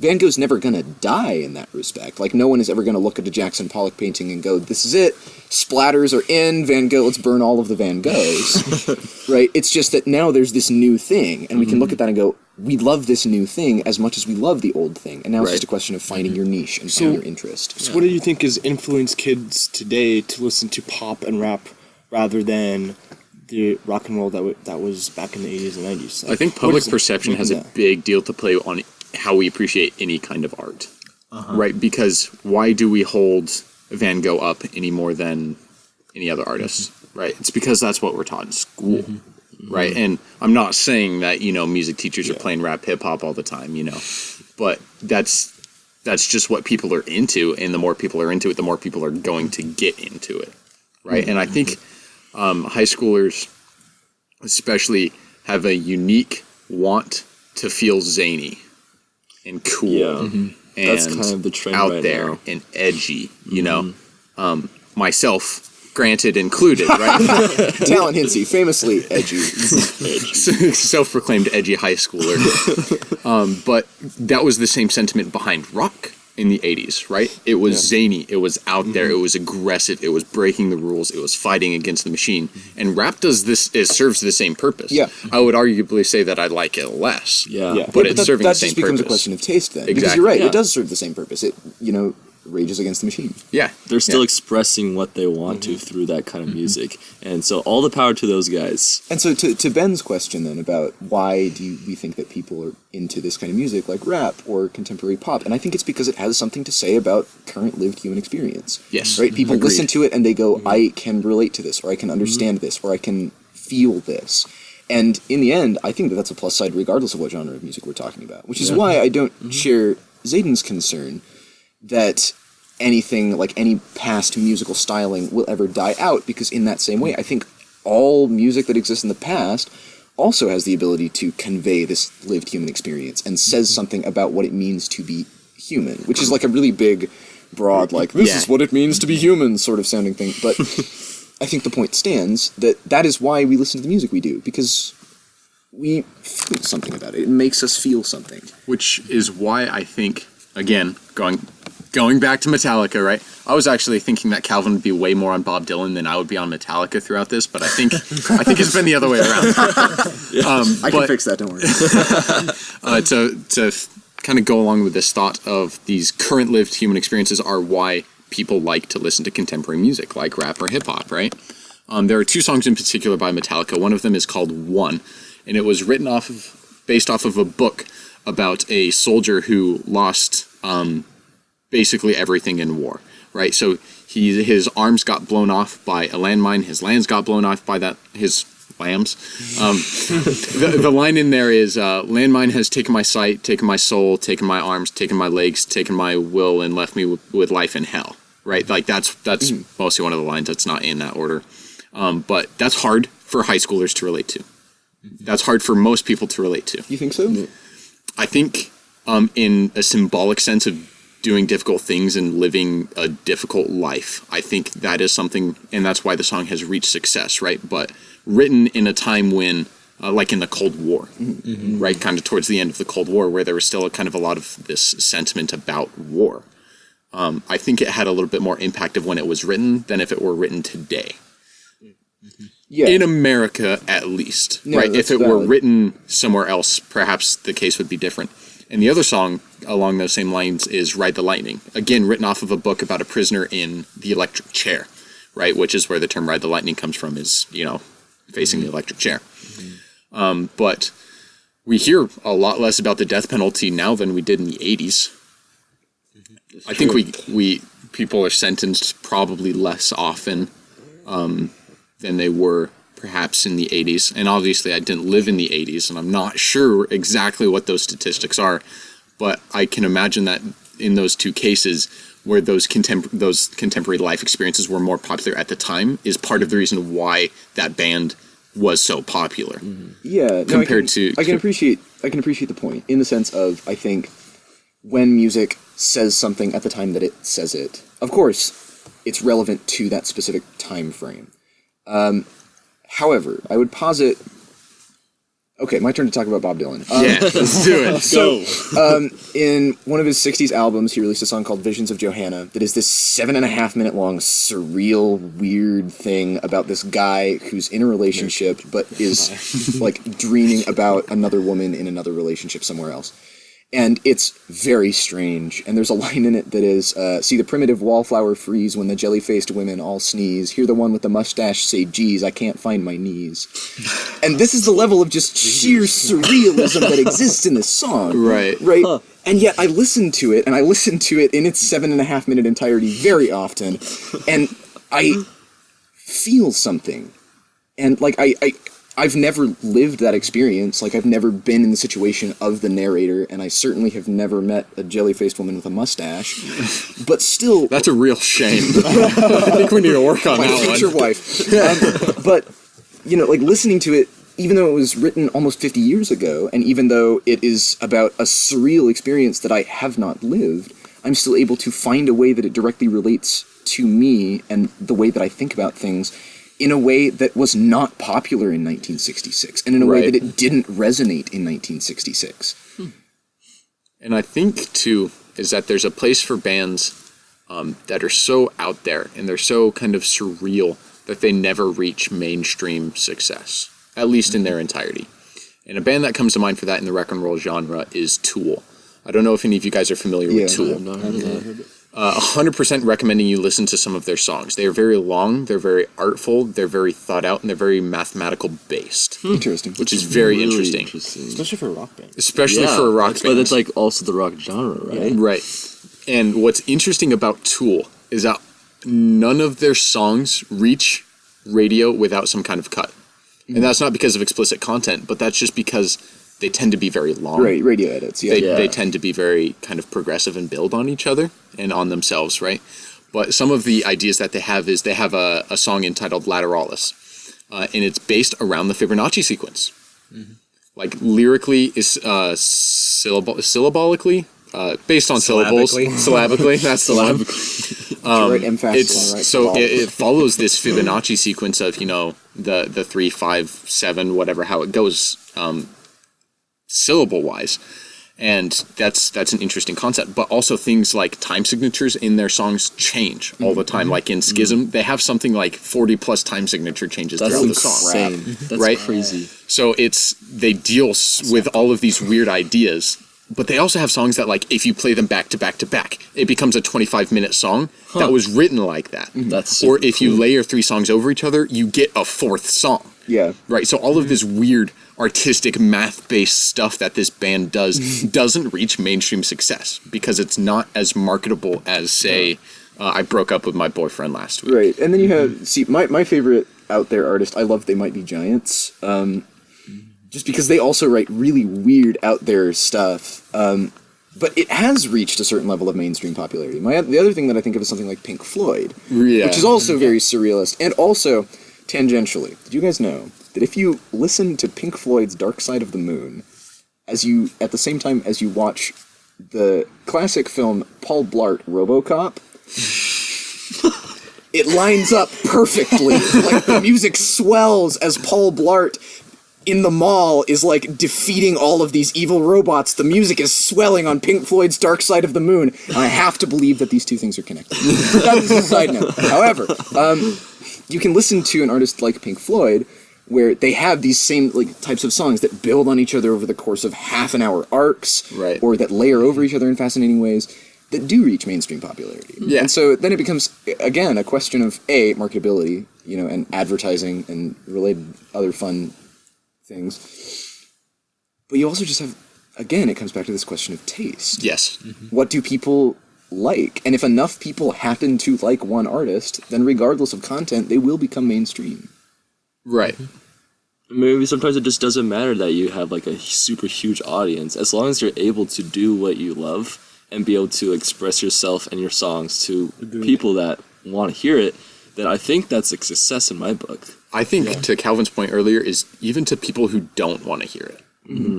Van Gogh's never gonna die in that respect. Like, no one is ever gonna look at a Jackson Pollock painting and go, this is it, splatters are in, Van Gogh, let's burn all of the Van Goghs, right? It's just that now there's this new thing, and we can look at that and go, we love this new thing as much as we love the old thing, and now it's just a question of finding your niche and finding your interest. So what do you think has influenced kids today to listen to pop and rap rather than the rock and roll that was back in the 80s and 90s? I think public perception has a big deal to play on how we appreciate any kind of art, right? Because why do we hold Van Gogh up any more than any other artist, right? It's because that's what we're taught in school, right? And I'm not saying that, music teachers are playing rap hip hop all the time, but that's just what people are into, and the more people are into it, the more people are going to get into it, right? And I think high schoolers especially have a unique want to feel zany and cool and that's kind of the trend out right there now. and edgy, myself granted included, right? Talon Hinsey, famously edgy. Self-proclaimed edgy high schooler. But that was the same sentiment behind rock in the 80s, right? It was zany, it was out there, it was aggressive, it was breaking the rules, it was fighting against the machine. And rap does this, it serves the same purpose. Yeah. I would arguably say that I like it less. Yeah. But it's serving the same That just becomes purpose. a question of taste then. Because Exactly. you're right, Yeah. it does serve the same purpose. It, rages against the machine. Yeah. They're still expressing what they want to through that kind of music. And so all the power to those guys. And so to Ben's question then about why do we think that people are into this kind of music like rap or contemporary pop, and I think it's because it has something to say about current lived human experience. Yes. Right? People Agreed. listen to it and they go, I can relate to this, or I can understand this, or I can feel this. And in the end, I think that that's a plus side regardless of what genre of music we're talking about, which is why I don't share Zayden's concern that anything like any past musical styling will ever die out, because in that same way, I think all music that exists in the past also has the ability to convey this lived human experience and says something about what it means to be human, which is like a really big, broad, like, this is what it means to be human sort of sounding thing. But I think the point stands that is why we listen to the music we do, because we feel something about it. It makes us feel something. Which is why I think, again, going back to Metallica, right? I was actually thinking that Calvin would be way more on Bob Dylan than I would be on Metallica throughout this, but I think it's been the other way around. I can fix that, don't worry. To kind of go along with this thought of these current lived human experiences are why people like to listen to contemporary music, like rap or hip hop, right? There are two songs in particular by Metallica. One of them is called One, and it was based off of a book about a soldier who lost basically everything in war, right? So his arms got blown off by a landmine, his lands got blown off by his lambs. The line in there is, landmine has taken my sight, taken my soul, taken my arms, taken my legs, taken my will, and left me with life in hell, right? Like that's mostly one of the lines that's not in that order. But that's hard for high schoolers to relate to. That's hard for most people to relate to. You think so? I think in a symbolic sense of doing difficult things and living a difficult life, I think that is something, and that's why the song has reached success, right? But written in a time when, like in the Cold War, right? Kind of towards the end of the Cold War, where there was still a lot of this sentiment about war. I think it had a little bit more impact of when it was written than if it were written today. Yeah. In America, at least, No, right? If that's it were valid. written somewhere else, perhaps the case would be different. And the other song along those same lines is Ride the Lightning, again, written off of a book about a prisoner in the electric chair, right? Which is where the term Ride the Lightning comes from, is, facing the electric chair. But we hear a lot less about the death penalty now than we did in the 80s. I think people are sentenced probably less often than they were perhaps in the 80s. And obviously I didn't live in the 80s, and I'm not sure exactly what those statistics are, but I can imagine that in those two cases where those contemporary life experiences were more popular at the time is part of the reason why that band was so popular. Yeah, Compared I can appreciate the point in the sense of, I think when music says something at the time that it says it, of course, it's relevant to that specific time frame. However, I would posit Okay, my turn to talk about Bob Dylan. Yeah, let's do it. In one of his 60s albums, he released a song called Visions of Johanna that is this 7.5 minute long, surreal, weird thing about this guy who's in a relationship but is like dreaming about another woman in another relationship somewhere else. And it's very strange. And there's a line in it that is, see the primitive wallflower freeze when the jelly-faced women all sneeze. Hear the one with the mustache say, geez, I can't find my knees. And this is the level of just sheer surrealism that exists in this song. Right. Right? Huh. And yet I listen to it, and I listen to it in its 7.5 minute entirety very often, and I feel something. And, like, I've never lived that experience. Like, I've never been in the situation of the narrator, and I certainly have never met a jelly-faced woman with a mustache. But still... That's a real shame. I think we need to work on my that one. future wife. But, you know, like, listening to it, even though it was written almost 50 years ago, and even though it is about a surreal experience that I have not lived, I'm still able to find a way that it directly relates to me and the way that I think about things in a way that was not popular in 1966, and in a way that it didn't resonate in 1966. And I think, too, is that there's a place for bands that are so out there, and they're so kind of surreal that they never reach mainstream success, at least in their entirety. And a band that comes to mind for that in the rock and roll genre is Tool. I don't know if any of you guys are familiar with Tool. I've not heard it. 100% recommending you listen to some of their songs. They are very long, they're very artful, they're very thought out, and they're very mathematical based. Interesting. Which is very Really interesting. Especially for a rock band. Especially for a rock band. But it's like also the rock genre, right? Right. And what's interesting about Tool is that none of their songs reach radio without some kind of cut. And that's not because of explicit content, but that's just because they tend to be very long. Right, radio edits, yeah. They tend to be very kind of progressive and build on each other and on themselves, right? But some of the ideas that they have is they have a song entitled Lateralis, and it's based around the Fibonacci sequence. Mm-hmm. Like lyrically is syllabolically, based on syllables. Syllabically, that's the one. Right emphasis on the right so vowel. it follows this Fibonacci sequence of, you know, the 3, 5, 7, whatever, how it goes syllable wise. And that's an interesting concept. But also things like time signatures in their songs change all the time. Like in Schism, they have something like 40 plus time signature changes throughout the song. Insane. That's Right? crazy. So they deal with all of these weird ideas, but they also have songs that, like, if you play them back to back to back, it becomes a 25-minute song that was written like that. That's Or super if you cool. layer 3 songs over each other, you get a 4th song. Yeah. Right, so all of this weird artistic math-based stuff that this band does doesn't reach mainstream success because it's not as marketable as, say, I broke up with my boyfriend last week. Right, and then you have, see, my favorite out there artist, I love They Might Be Giants, just because they also write really weird out there stuff, but it has reached a certain level of mainstream popularity. The other thing that I think of is something like Pink Floyd, Yeah. which is also very surrealist, and also, tangentially, did you guys know that if you listen to Pink Floyd's Dark Side of the Moon, at the same time as you watch the classic film Paul Blart RoboCop, it lines up perfectly. Like, the music swells as Paul Blart in the mall is, like, defeating all of these evil robots. The music is swelling on Pink Floyd's Dark Side of the Moon, and I have to believe that these two things are connected. That was a side note. However, you can listen to an artist like Pink Floyd, where they have these same types of songs that build on each other over the course of half-an-hour arcs, Right. or that layer over each other in fascinating ways, that do reach mainstream popularity. Yeah. And so then it becomes, again, a question of, A, marketability, and advertising and related other fun things. But you also just have, again, it comes back to this question of taste. Yes. What do people like? And if enough people happen to like one artist, then regardless of content, they will become mainstream. Right. Maybe sometimes it just doesn't matter that you have like a super huge audience, as long as you're able to do what you love and be able to express yourself and your songs to people that want to hear it, then I think that's a success in my book. I think, to Calvin's point earlier, is even to people who don't want to hear it,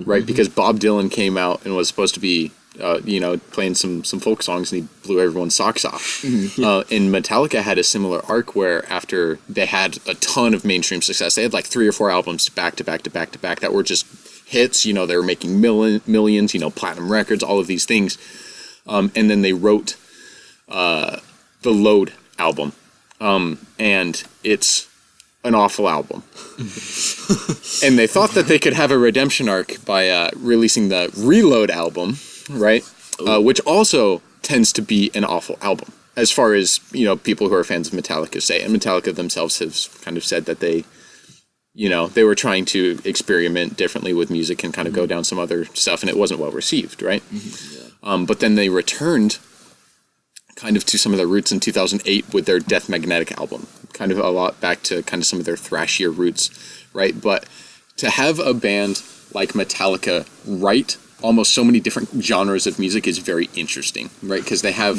right? Because Bob Dylan came out and was supposed to be, playing some folk songs, and he blew everyone's socks off. And Metallica had a similar arc where after they had a ton of mainstream success, they had like 3 or 4 albums back to back to back to back that were just hits. You know, they were making millions. You know, platinum records, all of these things. And then they wrote the Load album, and it's an awful album. And they thought that they could have a redemption arc by releasing the Reload album, right? Which also tends to be an awful album, as far as, you know, people who are fans of Metallica say. And Metallica themselves have kind of said that they, you know, they were trying to experiment differently with music and kind of go down some other stuff, and it wasn't well received, right? But then they returned kind of to some of their roots in 2008 with their Death Magnetic album, kind of a lot back to kind of some of their thrashier roots, right? But to have a band like Metallica write almost so many different genres of music is very interesting, right? Because they have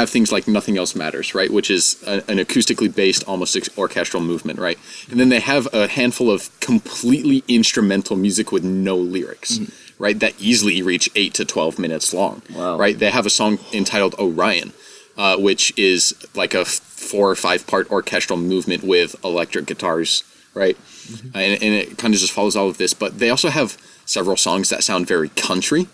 things like Nothing Else Matters, right? Which is an acoustically based, almost orchestral movement, right? And then they have a handful of completely instrumental music with no lyrics, right? That easily reach 8 to 12 minutes long, right? They have a song entitled Orion, which is like a 4 or 5 part orchestral movement with electric guitars, right? And it kind of just follows all of this. But they also have several songs that sound very country.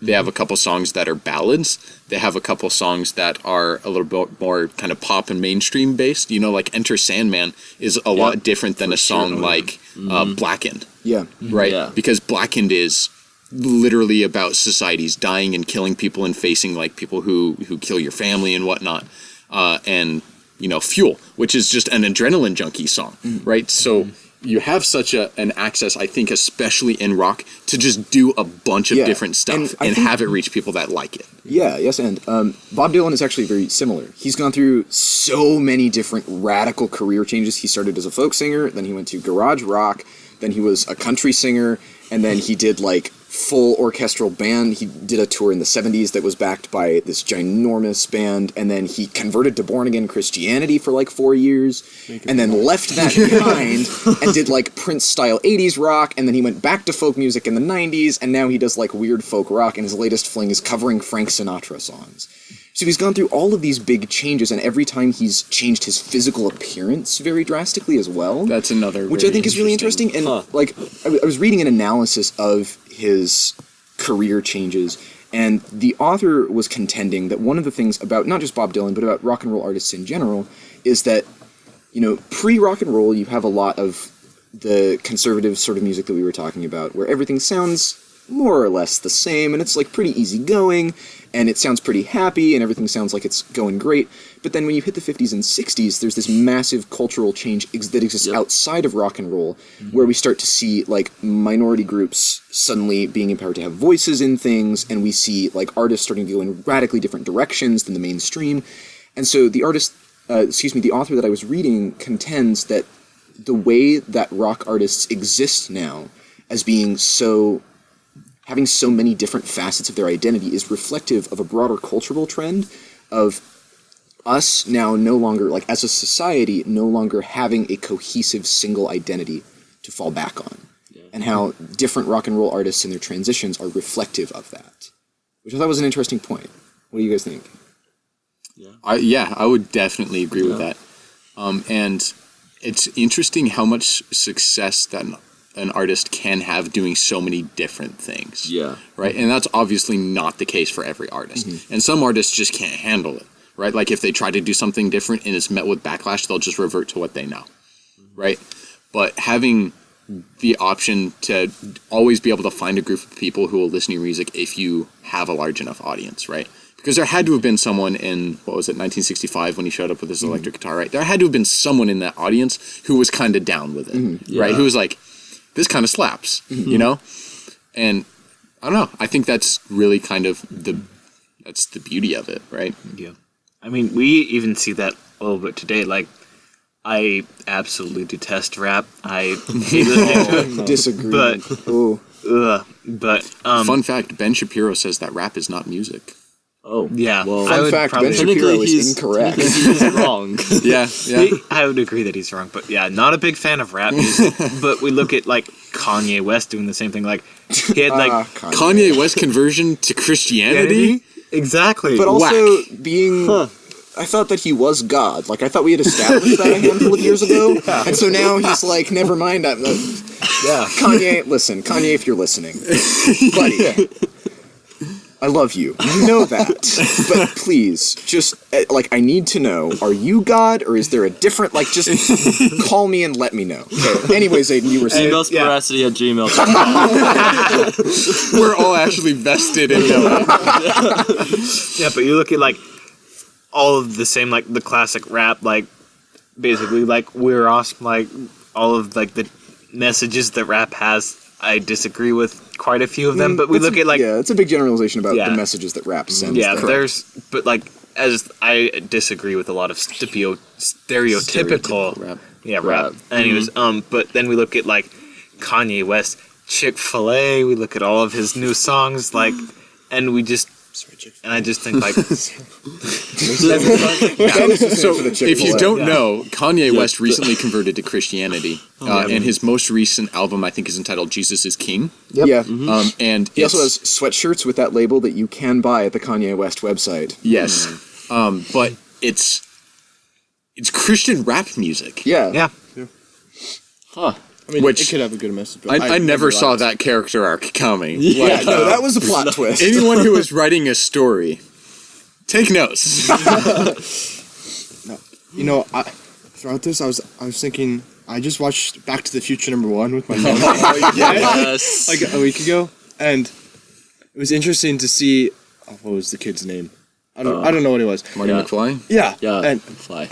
They have a couple songs that are ballads. They have a couple songs that are a little bit more kind of pop and mainstream based. You know, like Enter Sandman is a lot different than a song like Blackened. Right? Yeah. Because Blackened is literally about societies dying and killing people and facing like people who kill your family and whatnot. And, you know, Fuel, which is just an adrenaline junkie song, right? So you have such an access, I think, especially in rock, to just do a bunch of different stuff and have it reach people that like it. And Bob Dylan is actually very similar. He's gone through so many different radical career changes. He started as a folk singer, then he went to garage rock, then he was a country singer, and then he did like full orchestral band. He did a tour in the 70s that was backed by this ginormous band, and then he converted to born again Christianity for like 4 years, and then left that behind and did like Prince style 80s rock, and then he went back to folk music in the 90s, and now he does like weird folk rock, and his latest fling is covering Frank Sinatra songs. So he's gone through all of these big changes, and every time he's changed his physical appearance very drastically as well. That's another which I think is really interesting. And like I was reading an analysis of his career changes, and the author was contending that one of the things about not just Bob Dylan but about rock and roll artists in general is that, you know, pre-rock and roll you have a lot of the conservative sort of music that we were talking about, where everything sounds more or less the same, and it's like pretty easygoing, and it sounds pretty happy, and everything sounds like it's going great. But then when you hit the 50s and 60s, there's this massive cultural change that exists outside of rock and roll, where we start to see like minority groups suddenly being empowered to have voices in things, and we see like artists starting to go in radically different directions than the mainstream. And so the the author that I was reading contends that the way that rock artists exist now as being having so many different facets of their identity is reflective of a broader cultural trend of us now no longer, like as a society, no longer having a cohesive single identity to fall back on. And how different rock and roll artists and their transitions are reflective of that. Which I thought was an interesting point. What do you guys think? I would definitely agree with that. And it's interesting how much success that an artist can have doing so many different things. Right? And that's obviously not the case for every artist. And some artists just can't handle it, right? Like if they try to do something different and it's met with backlash, they'll just revert to what they know, right? But having the option to always be able to find a group of people who will listen to your music if you have a large enough audience, right? Because there had to have been someone in, 1965 when he showed up with his electric guitar, right? There had to have been someone in that audience who was kind of down with it, right? Who was like, this kind of slaps, you know? And I don't know. I think that's really kind of that's the beauty of it, right? Yeah. I mean, we even see that a little bit today. Like, I absolutely detest rap. I hate listening to it. Disagree. But fun fact, Ben Shapiro says that rap is not music. Oh. Yeah. Well, fun fact, Ben Shapiro is incorrect. He's wrong. Yeah. I would agree that he's wrong, but yeah, not a big fan of rap music. But we look at like Kanye West doing the same thing. Like he had like Kanye West conversion to Christianity. Exactly. But also being I thought that he was God. Like I thought we had established that a handful of years ago. And so now he's like, never mind. Yeah. Kanye, listen, Kanye, if you're listening, buddy, I love you. You know that. But please, just, I need to know, are you God, or is there a different, just call me and let me know. Okay. Anyways, Aiden, you were saying... Email Sporacity at gmail.com. We're all actually vested in them. Yeah, but you look at, all of the same, the classic rap, basically, We're Awesome, all of, the messages that rap has, I disagree with quite a few of them, but we look at yeah, it's a big generalization about the messages that rap sends. Yeah, as I disagree with a lot of stereotypical rap. Yeah, rap. Anyways, but then we look at Kanye West, Chick-fil-A, we look at all of his new songs, and we just and I just think So if you don't know, Kanye West recently converted to Christianity, and his most recent album I think is entitled "Jesus is King." Yep. Yeah. And he also has sweatshirts with that label that you can buy at the Kanye West website. Yes, but it's Christian rap music. Yeah. Huh. I mean, Which it could have a good message. But I never saw that character arc coming. Yeah, no, that was a plot twist. Anyone who is writing a story, take notes. No. Throughout this, I was thinking. I just watched Back to the Future #1 with my mom. Yes. A week ago, and it was interesting to see. What was the kid's name? I don't know what it was. Marty McFly? Yeah. And Fly.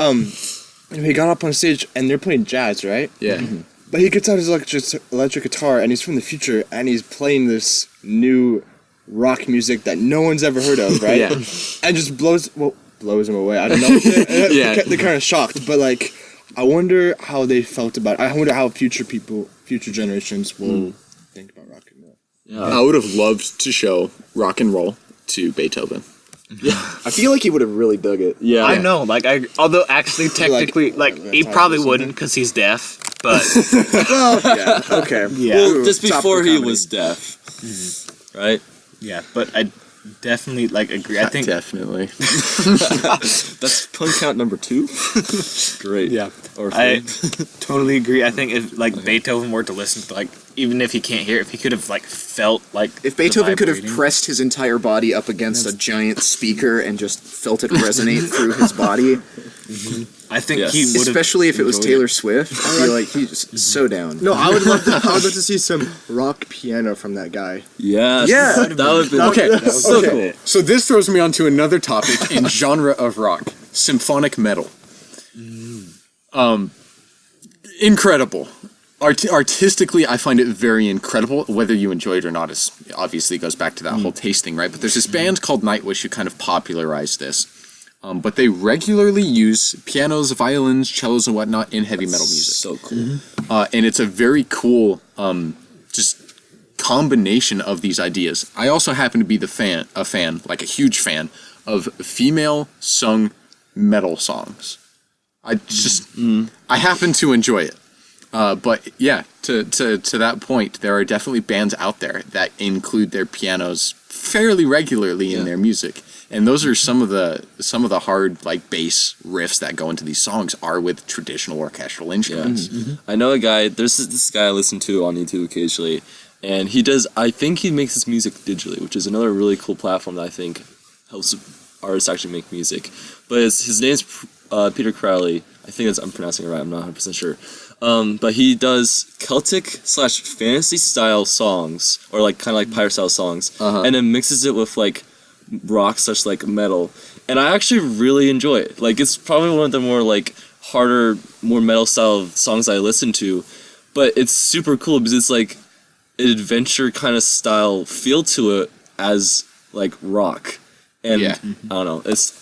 He got up on stage and they're playing jazz, right? Yeah. Mm-hmm. But he gets out his electric guitar and he's from the future and he's playing this new rock music that no one's ever heard of, right? Yeah. And just blows him away. I don't know. They're kind of shocked, but I wonder how they felt about it. I wonder how future generations will think about rock and roll. Yeah. I would have loved to show rock and roll to Beethoven. Yeah, I feel like he would have really dug it. Yeah. I know, although actually technically, he probably wouldn't because he's deaf, but Well, yeah, okay. yeah, Well, just Topical before he comedy. was deaf. Right? yeah, but I definitely agree. I think Definitely. That's pun count number 2. Great. Yeah. Or I 3. totally agree. I think if Beethoven were to listen to even if he can't hear, if he could have felt If Beethoven could have vibrating. pressed his entire body up against a giant speaker and just felt it resonate through his body, I think Yes. he would have. especially if it was enjoyed Taylor Swift, I feel like he's so down. No, I would love to see some rock piano from that guy. Yes. Yeah. That would be Okay, so, cool. so this throws me onto another topic in genre of rock, symphonic metal. Incredible. Artistically, I find it very incredible. Whether you enjoy it or not, is obviously goes back to that whole taste thing, right? But there's this band called Nightwish who kind of popularized this. But they regularly use pianos, violins, cellos, and whatnot in heavy metal music. So cool. And it's a very cool, just combination of these ideas. I also happen to be a huge fan of female sung metal songs. I happen to enjoy it. But yeah, to that point, there are definitely bands out there that include their pianos fairly regularly in their music. And those are some of the hard bass riffs that go into these songs are with traditional orchestral instruments. I know a guy, there's this guy I listen to on YouTube occasionally, and I think he makes his music digitally, which is another really cool platform that I think helps artists actually make music. But his name's Peter Crowley. I think I'm pronouncing it right, I'm not 100% sure. But he does Celtic/fantasy style songs, or kind of pirate style songs, and then mixes it with rock/metal, and I actually really enjoy it. It's probably one of the more harder, more metal style songs I listen to, but it's super cool because it's an adventure kind of style feel to it as rock, and I don't know, it's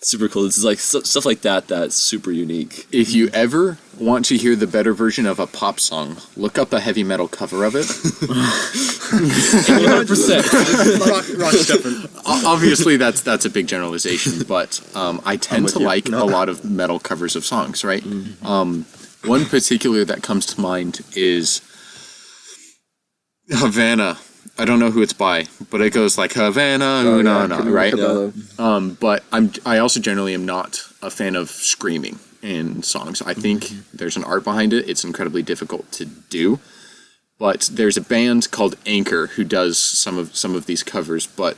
super cool. It's stuff like that that's super unique. If you ever want to hear the better version of a pop song, look up a heavy metal cover of it. 100%. Rock's different. Obviously, that's a big generalization, but I tend to like a lot of metal covers of songs, right? One particular that comes to mind is Havana. I don't know who it's by, but it goes Havana, right? But I also generally am not a fan of screaming in songs. I think there's an art behind it. It's incredibly difficult to do. but there's a band called Anchor who does some of these covers, but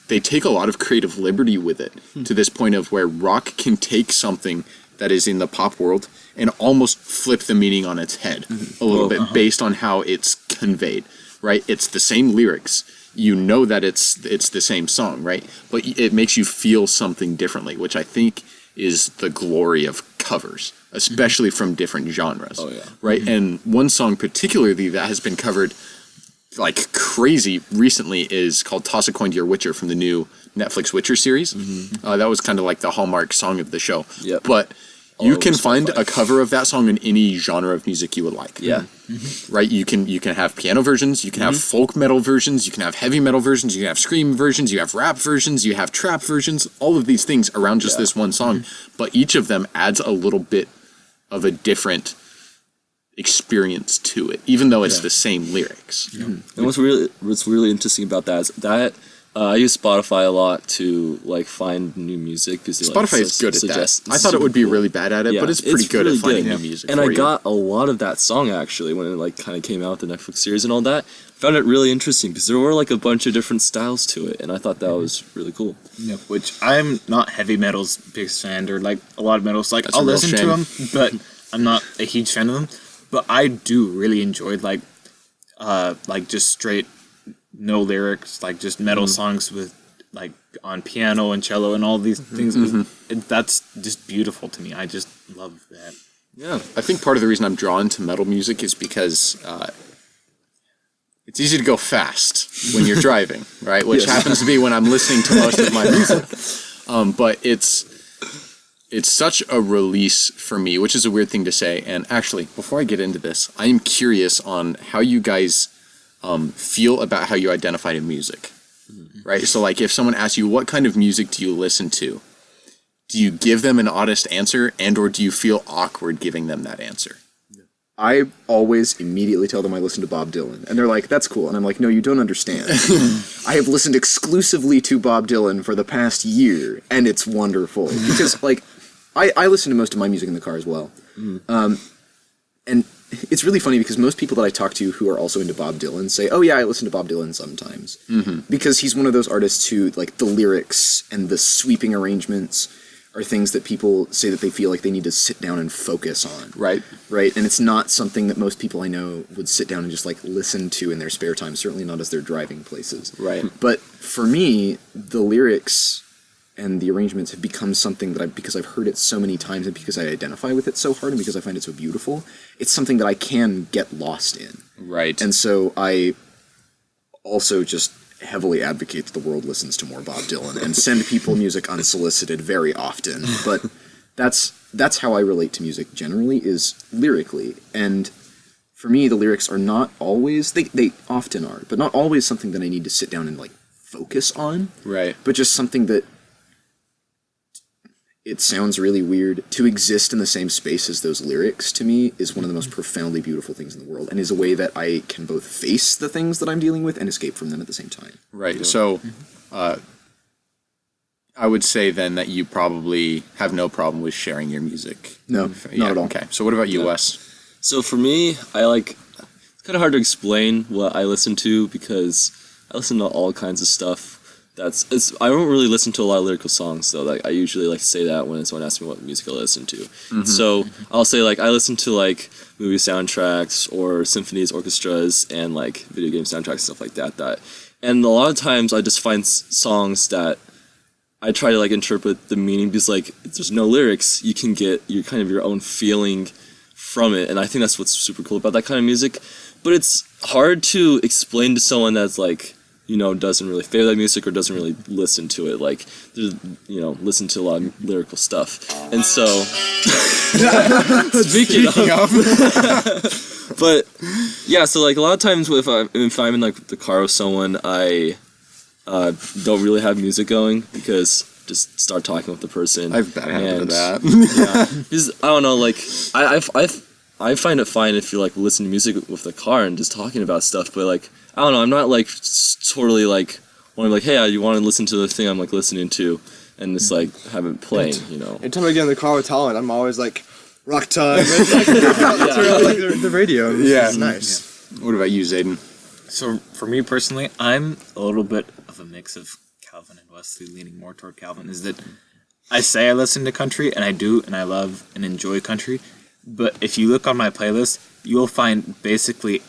they take a lot of creative liberty with it to this point of where rock can take something that is in the pop world and almost flip the meaning on its head a little bit based on how it's conveyed, right? It's the same lyrics. You know that it's the same song, right? But it makes you feel something differently, which I think is the glory of covers, especially from different genres. Oh, yeah. Right? And one song particularly that has been covered like crazy recently is called Toss a Coin to Your Witcher from the new Netflix Witcher series. That was kind of like the hallmark song of the show. Yep. But you can find a cover of that song in any genre of music you would like. Yeah. Right? You can have piano versions, you can have folk metal versions, you can have heavy metal versions, you can have scream versions, you have rap versions, you have trap versions, all of these things around just this one song. But each of them adds a little bit of a different experience to it, even though it's the same lyrics. And what's really interesting about that is that I use Spotify a lot to like find new music because Spotify is good at that. I thought it would be really bad at it, but it's pretty good at finding new music. And I got a lot of that song actually when it like kind of came out, the Netflix series and all that. Found it really interesting because there were like a bunch of different styles to it, and I thought that was really cool. Yeah, which I'm not heavy metal's biggest fan, or like a lot of metals. Like I'll listen to them, but I'm not a huge fan of them. But I do really enjoy like just straight no lyrics, like just metal songs with like on piano and cello and all these things. That's just beautiful to me. I just love that. Yeah, I think part of the reason I'm drawn to metal music is because it's easy to go fast when you're driving, right? Which happens to be when I'm listening to most of my music. But it's such a release for me, which is a weird thing to say. And actually, before I get into this, I am curious on how you guys feel about how you identify in music, right? So like if someone asks you, what kind of music do you listen to? Do you give them an honest answer or do you feel awkward giving them that answer? I always immediately tell them I listen to Bob Dylan. And they're like, that's cool. And I'm like, no, you don't understand. I have listened exclusively to Bob Dylan for the past year, and it's wonderful. Because, like, I listen to most of my music in the car as well. And it's really funny because most people that I talk to who are also into Bob Dylan say, oh, yeah, I listen to Bob Dylan sometimes. Because he's one of those artists who, like, the lyrics and the sweeping arrangements are things that people say that they feel like they need to sit down and focus on. Right. And it's not something that most people I know would sit down and just like listen to in their spare time, certainly not as they're driving places. Right. But for me, the lyrics and the arrangements have become something that because I've heard it so many times and because I identify with it so hard and because I find it so beautiful, it's something that I can get lost in. Right. And so I also just heavily advocate that the world listens to more Bob Dylan and send people music unsolicited very often. But that's how I relate to music generally, is lyrically. And for me, the lyrics are not always, they often are, but not always something that I need to sit down and like focus on. Right. But just something that, it sounds really weird, to exist in the same space as those lyrics to me is one of the most profoundly beautiful things in the world, and is a way that I can both face the things that I'm dealing with and escape from them at the same time. Right. So I would say then that you probably have no problem with sharing your music. No, not at all. Okay. So what about you, Wes? So for me, it's kind of hard to explain what I listen to because I listen to all kinds of stuff. I don't really listen to a lot of lyrical songs, though. Like I usually like to say that when someone asks me what music I listen to. So I'll say like I listen to like movie soundtracks or symphonies, orchestras, and like video game soundtracks, stuff like that. And a lot of times I just find songs that I try to like interpret the meaning because like if there's no lyrics, you can get your own feeling from it, and I think that's what's super cool about that kind of music. But it's hard to explain to someone that's like, doesn't really favor that music or doesn't really listen to it. Like, listen to a lot of lyrical stuff. And so, speaking of, but yeah, so like a lot of times if I'm in like the car with someone, I don't really have music going because just start talking with the person. I've been habit of that. Yeah, because I don't know, like I find it fine if you like listen to music with the car and just talking about stuff, but like I don't know, I'm not like totally like wanting like, hey, you want to listen to the thing I'm like listening to, and just like have it playing, Every time I get in the car with Talon, I'm always like, rock time. It's like, turn on like the radio. It's nice. What about you, Zayden? So for me personally, I'm a little bit of a mix of Calvin and Wesley, leaning more toward Calvin. Is that I say I listen to country, and I do, and I love and enjoy country. But if you look on my playlist, you will find basically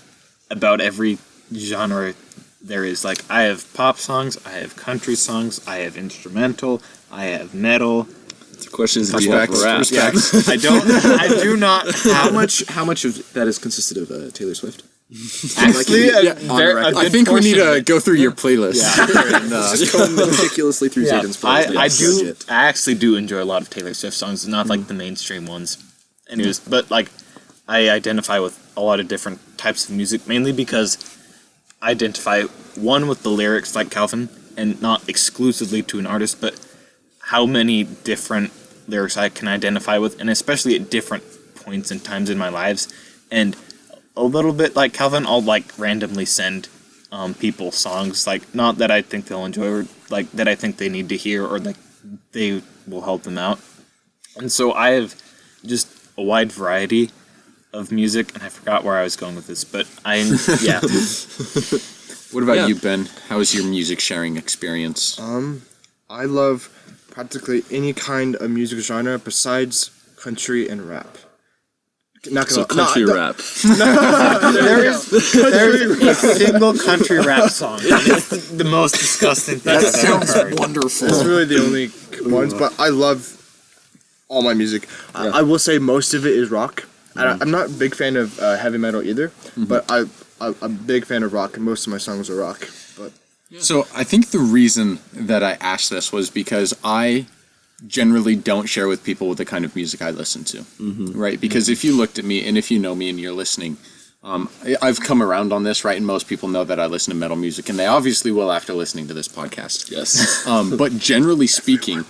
about every genre there is. Like, I have pop songs, I have country songs, I have instrumental, I have metal. The question is, Respect. I do not have How much of that is consisted of Taylor Swift? actually on the record. I think we need to go through your playlist. And, just going meticulously through Yeah, Zayden's playlist. I actually do enjoy a lot of Taylor Swift songs, not like the mainstream ones. Anyways, but like I identify with a lot of different types of music, mainly because I identify one with the lyrics like Calvin, and not exclusively to an artist, but how many different lyrics I can identify with, and especially at different points and times in my lives. And a little bit like Calvin, I'll like randomly send people songs, like not that I think they'll enjoy, or like that I think they need to hear, or like they will help them out. And so I have just a wide variety of music, and I forgot where I was going with this, but yeah. What about Yeah. you, Ben? How is your music sharing experience? I love practically any kind of music genre besides country and rap. Not So gonna, country rap. There's a single country rap song, and it's the most disgusting thing I've ever heard. wonderful. It's really the only ones, but I love all my music. I will say most of it is rock. I'm not a big fan of heavy metal either, but I'm a big fan of rock, and most of my songs are rock. But So I think the reason that I asked this was because I generally don't share with people the kind of music I listen to, right? Because if you looked at me, and if you know me and you're listening, I've come around on this, right? And most people know that I listen to metal music, and they obviously will after listening to this podcast. Yes. But generally speaking,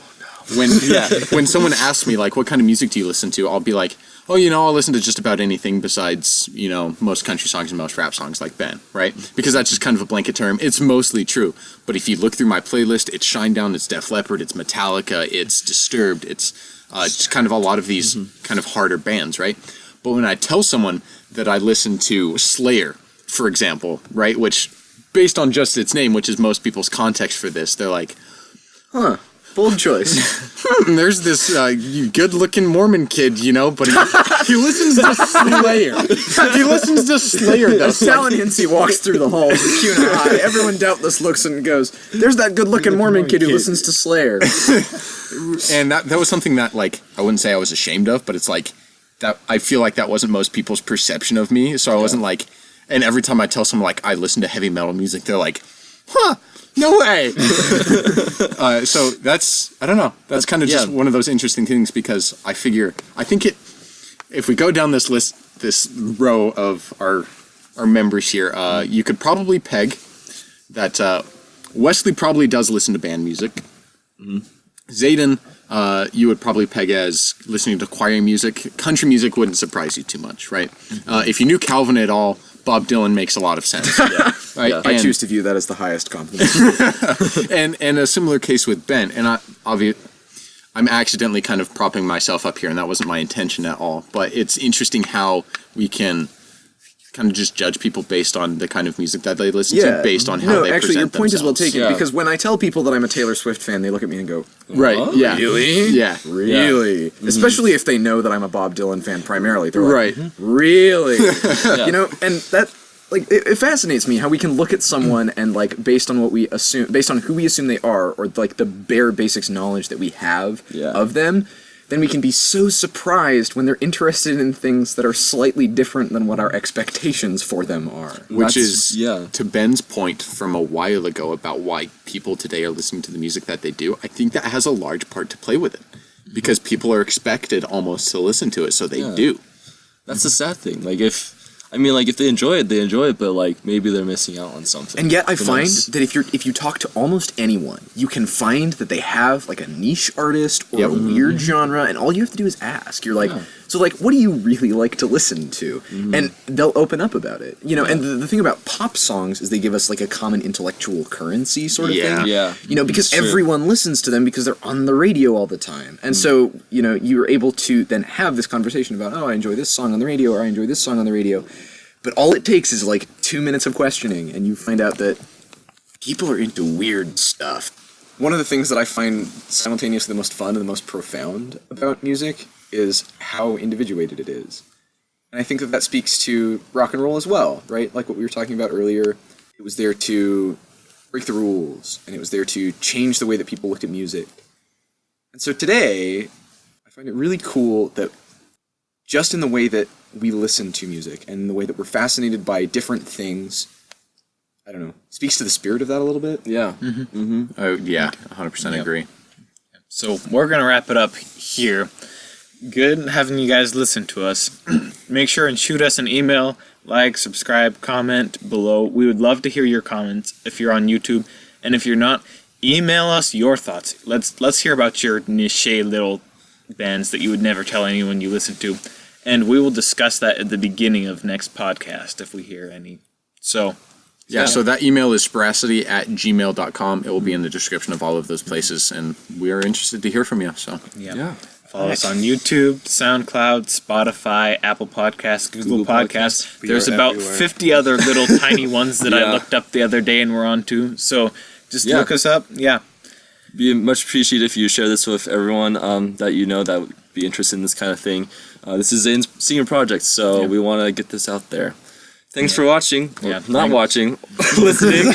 when someone asks me like, what kind of music do you listen to? I'll be like, oh, I'll listen to just about anything besides, most country songs and most rap songs like Ben, right? Because that's just kind of a blanket term. It's mostly true. But if you look through my playlist, it's Shinedown, it's Def Leppard, it's Metallica, it's Disturbed, it's just kind of a lot of these kind of harder bands, right? But when I tell someone that I listen to Slayer, for example, right, which based on just its name, which is most people's context for this, they're like, huh. Bold choice. There's this good-looking Mormon kid, but he listens to Slayer. He listens to Slayer, though. As Saliency walks through the halls with Q and I, everyone doubtless looks and goes, "There's that good-looking Mormon kid who listens to Slayer." And that was something that, like, I wouldn't say I was ashamed of, but it's like that. I feel like that wasn't most people's perception of me, so I wasn't like. And every time I tell someone like I listen to heavy metal music, they're like, "Huh." No way. So I don't know. That's kind of just one of those interesting things because I think if we go down this list, this row of our members here, you could probably peg that Wesley probably does listen to band music. Mm-hmm. Zayden, you would probably peg as listening to choir music. Country music wouldn't surprise you too much, right? If you knew Calvin at all, Bob Dylan makes a lot of sense. Right? I choose to view that as the highest compliment. and a similar case with Ben. And I'm accidentally kind of propping myself up here, and that wasn't my intention at all. But it's interesting how we can kind of just judge people based on the kind of music that they listen to, based on how they actually, your present point is well themselves. taken, because when I tell people that I'm a Taylor Swift fan, they look at me and go, Right, yeah. Really? Yeah. Really? Especially if they know that I'm a Bob Dylan fan primarily. They're like, Right. Really? And that, like, it fascinates me how we can look at someone and, like, based on what we assume, based on who we assume they are, or, like, the bare basics knowledge that we have of them, then we can be so surprised when they're interested in things that are slightly different than what our expectations for them are. Which is, to Ben's point from a while ago about why people today are listening to the music that they do, I think that has a large part to play with it. Because people are expected almost to listen to it, so they do. That's the sad thing. Like, if they enjoy it, they enjoy it, but, like, maybe they're missing out on something. And yet I find that if you talk to almost anyone, you can find that they have, like, a niche artist or a weird genre, and all you have to do is ask. You're like, so, like, what do you really like to listen to? And they'll open up about it. And the thing about pop songs is they give us, like, a common intellectual currency sort of thing. Yeah. Because everyone listens to them because they're on the radio all the time. And so, you're able to then have this conversation about, oh, I enjoy this song on the radio, or I enjoy this song on the radio. But all it takes is like 2 minutes of questioning, and you find out that people are into weird stuff. One of the things that I find simultaneously the most fun and the most profound about music is how individuated it is. And I think that speaks to rock and roll as well, right? Like what we were talking about earlier. It was there to break the rules, and it was there to change the way that people looked at music. And so today, I find it really cool that just in the way that we listen to music and the way that we're fascinated by different things, I don't know, speaks to the spirit of that a little bit. Yeah. Oh yeah, 100% agree. So we're going to wrap it up here. Good having you guys listen to us. Make sure and shoot us an email, like, subscribe, comment below. We would love to hear your comments if you're on YouTube. And if you're not, email us your thoughts. Let's hear about your niche little bands that you would never tell anyone you listen to. And we will discuss that at the beginning of next podcast if we hear any. So, Yeah, so that email is sporacity@gmail.com. It will be in the description of all of those places, and we are interested to hear from you. So yeah. Follow us on YouTube, SoundCloud, Spotify, Apple Podcasts, Google Podcasts. There's about everywhere. 50 other little tiny ones that I looked up the other day and we're on to. So just look us up. Yeah. Be much appreciated if you share this with everyone that you know that would be interested in this kind of thing. This is a senior project, so we want to get this out there. Thanks for watching. Or not watching, listening.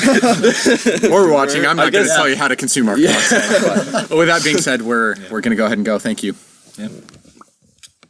or watching. I'm not going to tell you how to consume our content. But with that being said, we're going to go ahead and go. Thank you. Yep.